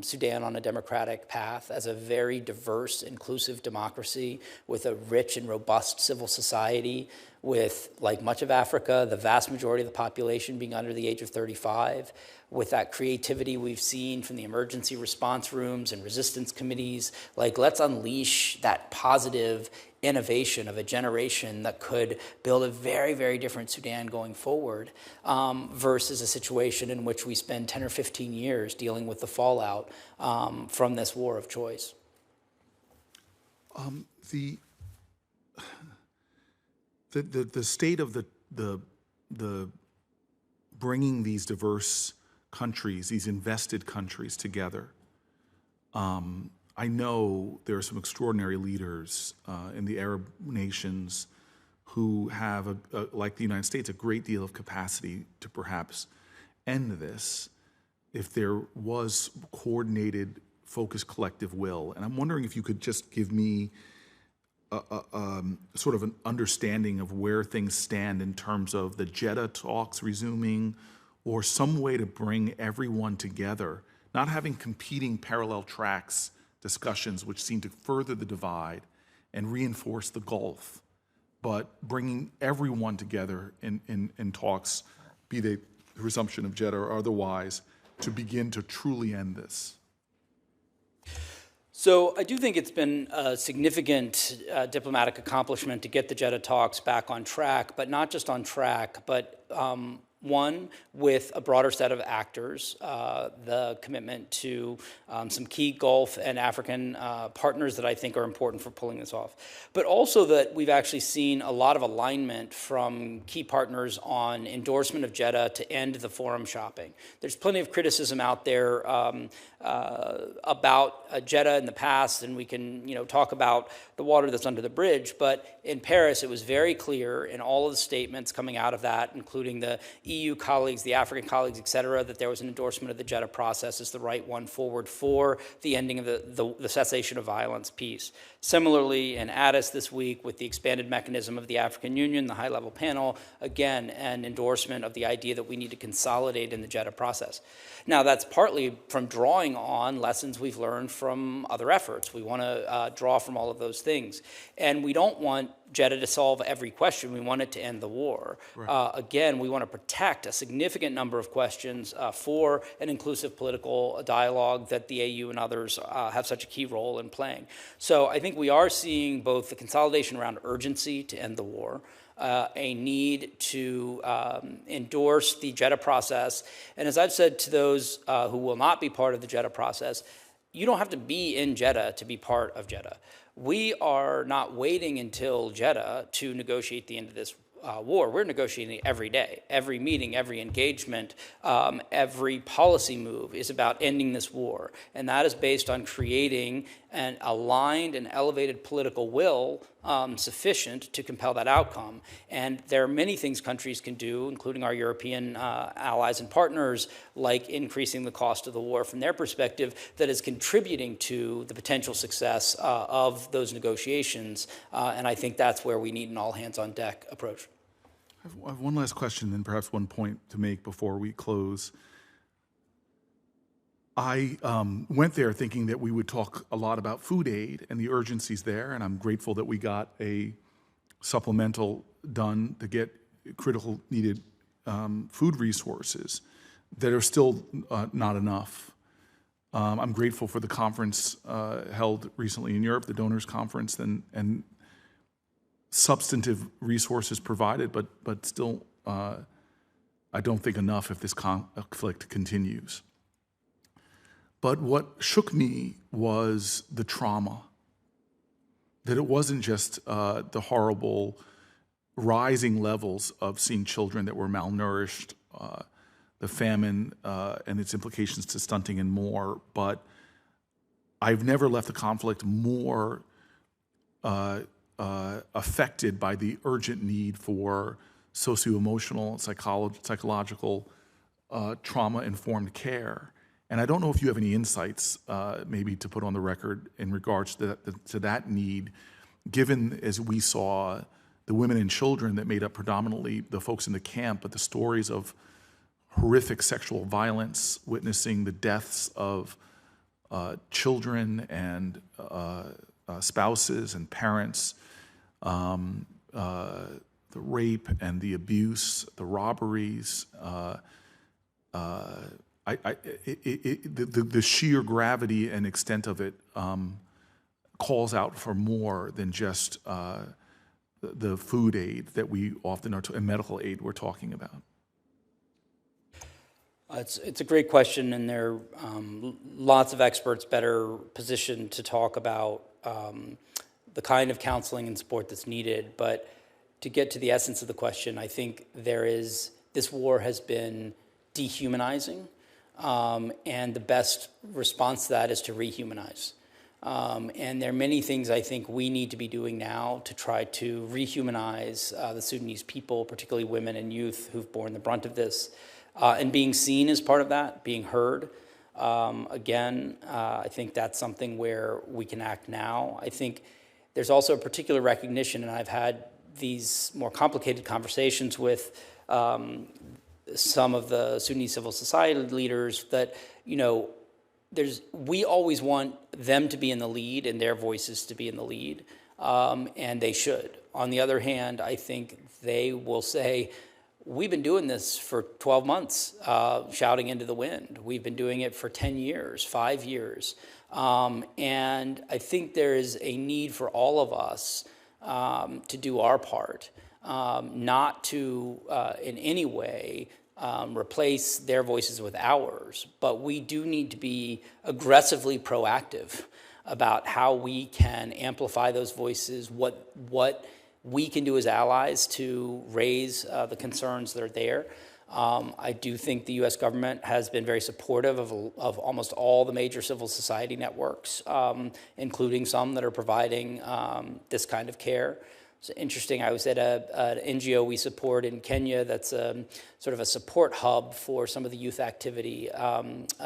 Sudan on a democratic path as a very diverse, inclusive democracy with a rich and robust civil society with, like much of Africa, the vast majority of the population being under the age of 35, with that creativity we've seen from the emergency response rooms and resistance committees. Like, let's unleash that positive innovation of a generation that could build a very, very different Sudan going forward versus a situation in which we spend 10 or 15 years dealing with the fallout from this war of choice. The state of the bringing these diverse countries, these invested countries together. I know there are some extraordinary leaders in the Arab nations who have, like the United States, a great deal of capacity to perhaps end this if there was coordinated, focused collective will. And I'm wondering if you could just give me sort of an understanding of where things stand in terms of the Jeddah talks resuming, or some way to bring everyone together, not having competing parallel tracks discussions which seem to further the divide and reinforce the gulf, but bringing everyone together in talks, be they the resumption of Jeddah or otherwise, to begin to truly end this. So I do think it's been a significant diplomatic accomplishment to get the Jeddah talks back on track, but not just on track, but one, with a broader set of actors, the commitment to some key Gulf and African partners that I think are important for pulling this off. But also that we've actually seen a lot of alignment from key partners on endorsement of Jeddah to end the forum shopping. There's plenty of criticism out there about Jeddah in the past, and we can talk about the water that's under the bridge, but in Paris it was very clear in all of the statements coming out of that, including the EU colleagues, the African colleagues, et cetera, that there was an endorsement of the Jeddah process as the right one forward for the ending of the cessation of violence piece. Similarly, in Addis this week, with the expanded mechanism of the African Union, the high-level panel, again, an endorsement of the idea that we need to consolidate in the Jeddah process. Now, that's partly from drawing on lessons we've learned from other efforts. We want to draw from all of those things. And we don't want Jeddah to solve every question. We want it to end the war. Right. Again, we want to protect a significant number of questions for an inclusive political dialogue that the AU and others have such a key role in playing. So I think we are seeing both the consolidation around urgency to end the war, a need to endorse the Jeddah process. And as I've said to those who will not be part of the Jeddah process, you don't have to be in Jeddah to be part of Jeddah. We are not waiting until Jeddah to negotiate the end of this war. We're negotiating every day. Every meeting, every engagement, every policy move is about ending this war. And that is based on creating an aligned and elevated political will sufficient to compel that outcome. And there are many things countries can do, including our European allies and partners, like increasing the cost of the war from their perspective, that is contributing to the potential success of those negotiations. And I think that's where we need an all-hands-on-deck approach. I have one last question and perhaps one point to make before we close. I went there thinking that we would talk a lot about food aid and the urgencies there, and I'm grateful that we got a supplemental done to get critical needed food resources that are still not enough. I'm grateful for the conference held recently in Europe, the Donors Conference, and substantive resources provided, but still, I don't think enough if this conflict continues. But what shook me was the trauma, that it wasn't just the horrible rising levels of seeing children that were malnourished, the famine and its implications to stunting and more, but I've never left the conflict more affected by the urgent need for socio-emotional, psychological, trauma-informed care. And I don't know if you have any insights, maybe to put on the record in regards to that need, given as we saw the women and children that made up predominantly the folks in the camp, but the stories of horrific sexual violence, witnessing the deaths of children and spouses and parents, the rape and the abuse, the robberies, the sheer gravity and extent of it calls out for more than just the food aid that we often are, and medical aid we're talking about. It's a great question, and there are lots of experts better positioned to talk about the kind of counseling and support that's needed. But to get to the essence of the question, I think this war has been dehumanizing, and the best response to that is to rehumanize. And there are many things I think we need to be doing now to try to rehumanize the Sudanese people, particularly women and youth who've borne the brunt of this, and being seen as part of that, being heard. Again, I think that's something where we can act now. I think there's also a particular recognition, and I've had these more complicated conversations with some of the Sudanese civil society leaders that, we always want them to be in the lead and their voices to be in the lead, and they should. On the other hand, I think they will say, we've been doing this for 12 months, shouting into the wind. We've been doing it for 10 years, 5 years. And I think there is a need for all of us to do our part, not to in any way replace their voices with ours, but we do need to be aggressively proactive about how we can amplify those voices, what we can do as allies to raise the concerns that are there. I do think the U.S. government has been very supportive of almost all the major civil society networks, including some that are providing this kind of care. It's interesting. I was at an NGO we support in Kenya that's sort of a support hub for some of the youth activity,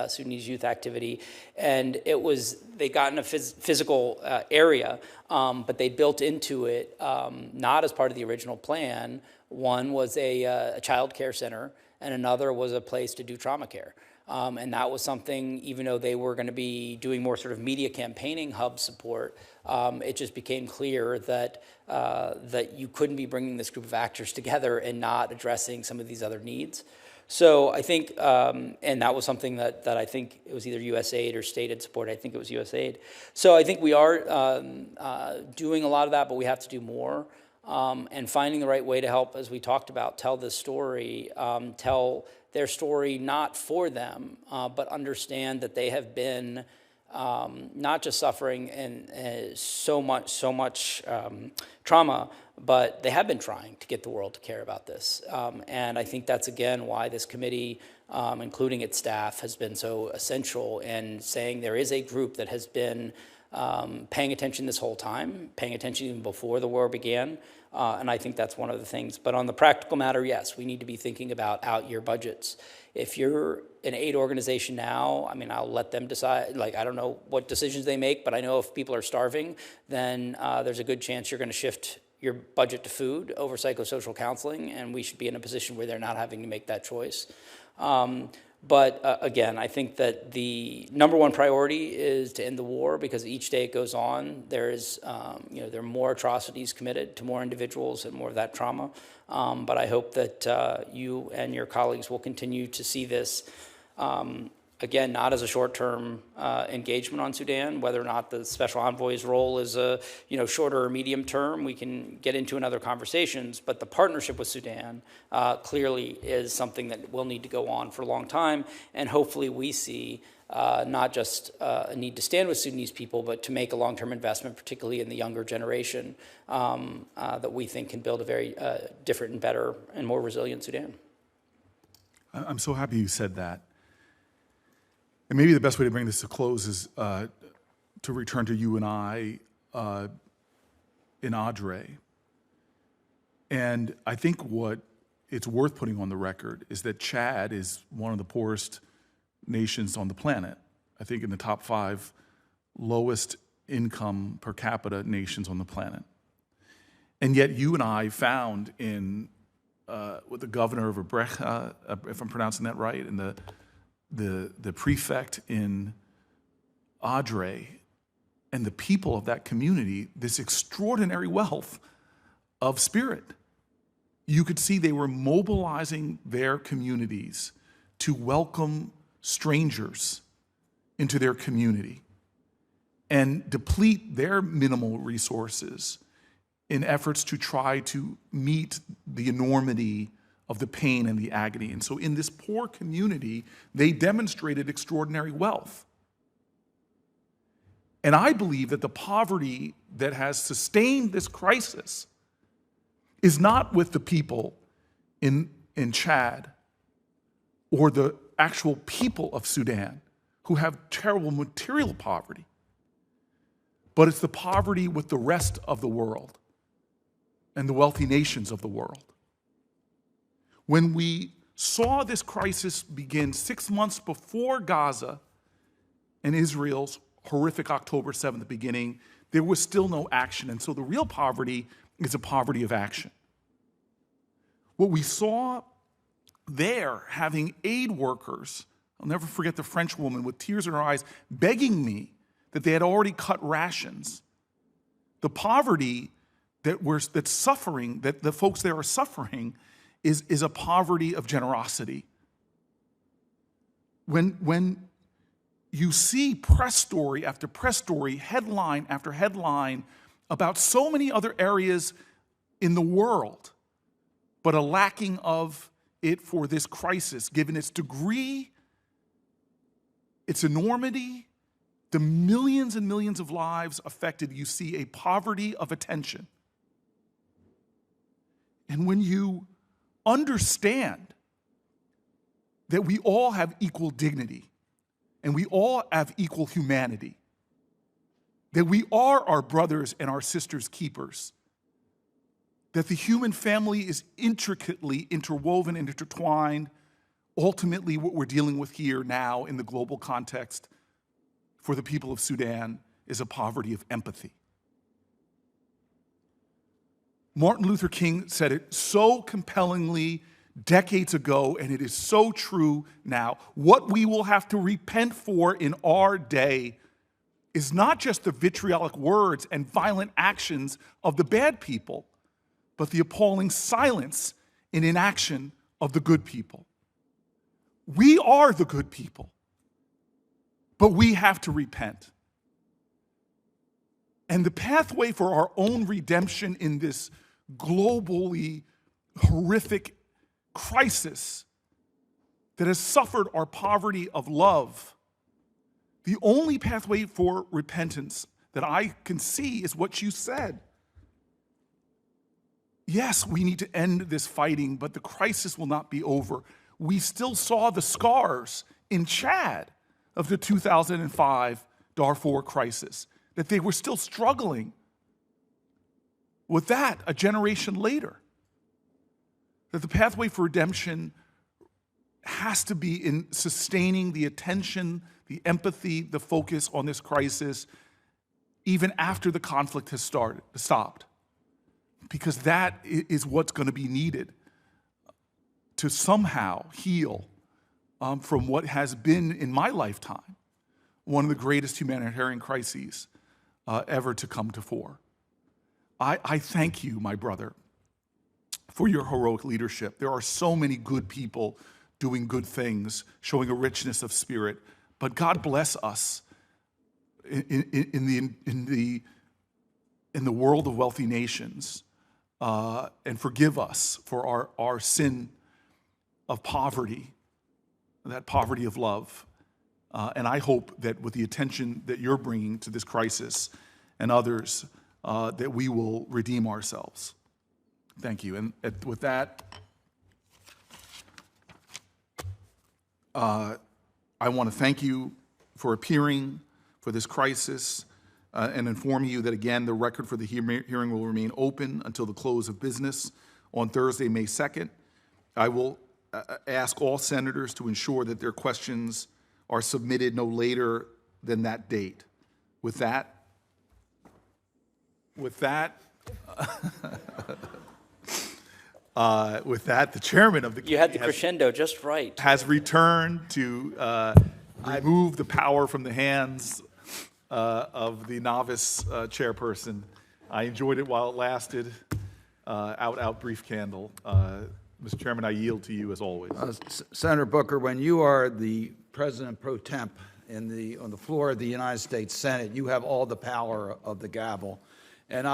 Sudanese youth activity. And they got in a physical area, but they built into it, not as part of the original plan. One was a child care center, and another was a place to do trauma care. And that was something, even though they were going to be doing more sort of media campaigning hub support, it just became clear that you couldn't be bringing this group of actors together and not addressing some of these other needs. So I think, and that was something that I think it was either USAID or stated support. I think it was USAID. So I think we are doing a lot of that, but we have to do more. And finding the right way to help, as we talked about, tell this story, tell their story not for them, but understand that they have been not just suffering and so much trauma, but they have been trying to get the world to care about this. And I think that's, again, why this committee, including its staff, has been so essential in saying there is a group that has been paying attention this whole time, paying attention even before the war began. And I think that's one of the things. But on the practical matter, yes, we need to be thinking about out-year budgets. If you're an aid organization now, I mean, I'll let them decide. Like, I don't know what decisions they make, but I know if people are starving, then there's a good chance you're going to shift your budget to food over psychosocial counseling, and we should be in a position where they're not having to make that choice. But again, I think that the number one priority is to end the war, because each day it goes on, there are more atrocities committed to more individuals and more of that trauma. But I hope that you and your colleagues will continue to see this, again, not as a short-term engagement on Sudan. Whether or not the special envoy's role is a shorter or medium term, we can get into in other conversations. But the partnership with Sudan clearly is something that will need to go on for a long time. And hopefully we see not just a need to stand with Sudanese people, but to make a long-term investment, particularly in the younger generation, that we think can build a very different and better and more resilient Sudan. I'm so happy you said that. And maybe the best way to bring this to close is to return to you and I in Adre. And I think what it's worth putting on the record is that Chad is one of the poorest nations on the planet. I think in the top 5 lowest income per capita nations on the planet. And yet you and I found with the governor of Abrecha, if I'm pronouncing that right, and the prefect in Adre and the people of that community, this extraordinary wealth of spirit. You could see they were mobilizing their communities to welcome strangers into their community and deplete their minimal resources in efforts to try to meet the enormity of the pain and the agony. And so in this poor community, they demonstrated extraordinary wealth. And I believe that the poverty that has sustained this crisis is not with the people in Chad or the actual people of Sudan who have terrible material poverty, but it's the poverty with the rest of the world and the wealthy nations of the world. When we saw this crisis begin 6 months before Gaza and Israel's horrific October 7th beginning, there was still no action. And so the real poverty is a poverty of action. What we saw there, having aid workers, I'll never forget the French woman with tears in her eyes begging me that they had already cut rations. The poverty that's suffering, that the folks there are suffering, is a poverty of generosity. When you see press story after press story, headline after headline about so many other areas in the world, but a lacking of it for this crisis, given its degree, its enormity, the millions and millions of lives affected, you see a poverty of attention. And when you understand that we all have equal dignity and we all have equal humanity, that we are our brothers and our sisters' keepers, that the human family is intricately interwoven and intertwined. Ultimately, what we're dealing with here now in the global context for the people of Sudan is a poverty of empathy. Martin Luther King said it so compellingly decades ago, and it is so true now. What we will have to repent for in our day is not just the vitriolic words and violent actions of the bad people, but the appalling silence and inaction of the good people. We are the good people, but we have to repent. And the pathway for our own redemption in this globally horrific crisis that has suffered our poverty of love, the only pathway for repentance that I can see is what you said. Yes, we need to end this fighting, but the crisis will not be over. We still saw the scars in Chad of the 2005 Darfur crisis, that they were still struggling with that a generation later. That the pathway for redemption has to be in sustaining the attention, the empathy, the focus on this crisis, even after the conflict has stopped. Because that is what's going to be needed to somehow heal from what has been, in my lifetime, one of the greatest humanitarian crises ever to come to fore. I thank you, my brother, for your heroic leadership. There are so many good people doing good things, showing a richness of spirit. But God bless us in the world of wealthy nations, and forgive us for our sin of poverty, that poverty of love. And I hope that with the attention that you're bringing to this crisis and others, that we will redeem ourselves. Thank you. And with that, I want to thank you for appearing for this crisis and inform you that, again, the record for the hearing will remain open until the close of business on Thursday, May 2nd. I will ask all senators to ensure that their questions are submitted no later than that date. With that, the chairman of the committee You had the crescendo just right. has returned to remove the power from the hands of the novice chairperson. I enjoyed it while it lasted. Out, brief candle. Mr. Chairman, I yield to you as always. Senator Booker, when you are the president pro temp on the floor of the United States Senate, you have all the power of the gavel. And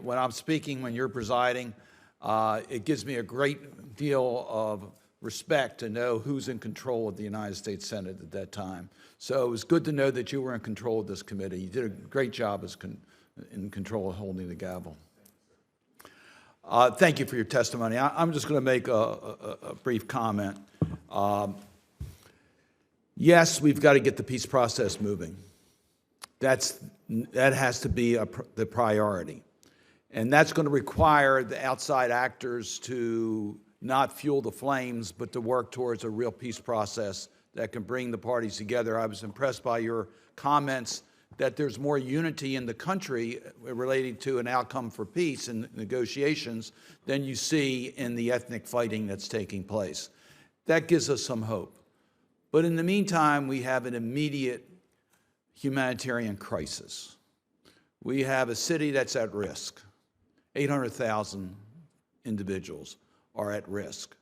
when I'm speaking, when you're presiding, it gives me a great deal of respect to know who's in control of the United States Senate at that time. So it was good to know that you were in control of this committee. You did a great job in control of holding the gavel. Thank you for your testimony. I'm just going to make a brief comment. Yes, we've got to get the peace process moving. That has to be the priority. And that's going to require the outside actors to not fuel the flames, but to work towards a real peace process that can bring the parties together. I was impressed by your comments that there's more unity in the country related to an outcome for peace and negotiations than you see in the ethnic fighting that's taking place. That gives us some hope. But in the meantime, we have an immediate humanitarian crisis. We have a city that's at risk. 800,000 individuals are at risk.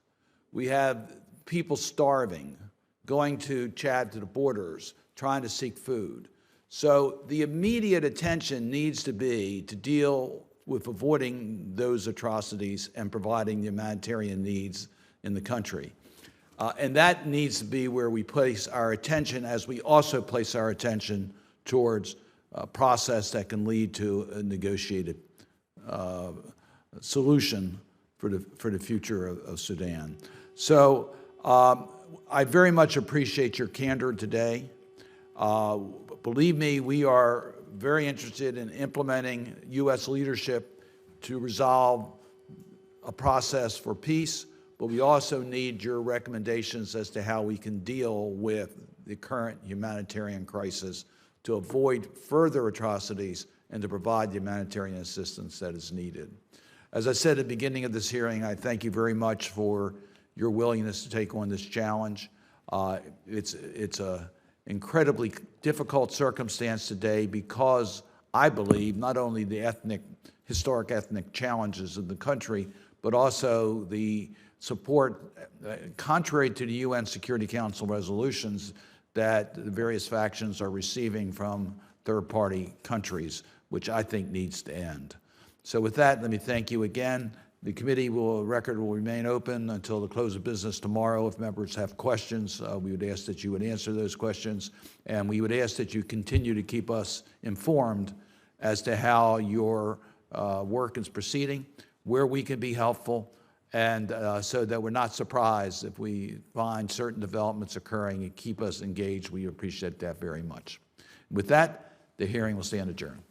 We have people starving, going to Chad to the borders, trying to seek food. So the immediate attention needs to be to deal with avoiding those atrocities and providing the humanitarian needs in the country. And that needs to be where we place our attention, as we also place our attention towards a process that can lead to a negotiated solution for the future of Sudan. So I very much appreciate your candor today. Believe me, we are very interested in implementing U.S. leadership to resolve a process for peace, but we also need your recommendations as to how we can deal with the current humanitarian crisis to avoid further atrocities and to provide the humanitarian assistance that is needed. As I said at the beginning of this hearing, I thank you very much for your willingness to take on this challenge. It's an incredibly difficult circumstance today because I believe not only the historic ethnic challenges of the country, but also the support, contrary to the UN Security Council resolutions, that the various factions are receiving from third-party countries, which I think needs to end. So with that, let me thank you again. The record will remain open until the close of business tomorrow. If members have questions, we would ask that you would answer those questions, and we would ask that you continue to keep us informed as to how your work is proceeding, where we can be helpful, and so that we're not surprised if we find certain developments occurring and keep us engaged. We appreciate that very much. With that, the hearing will stand adjourned.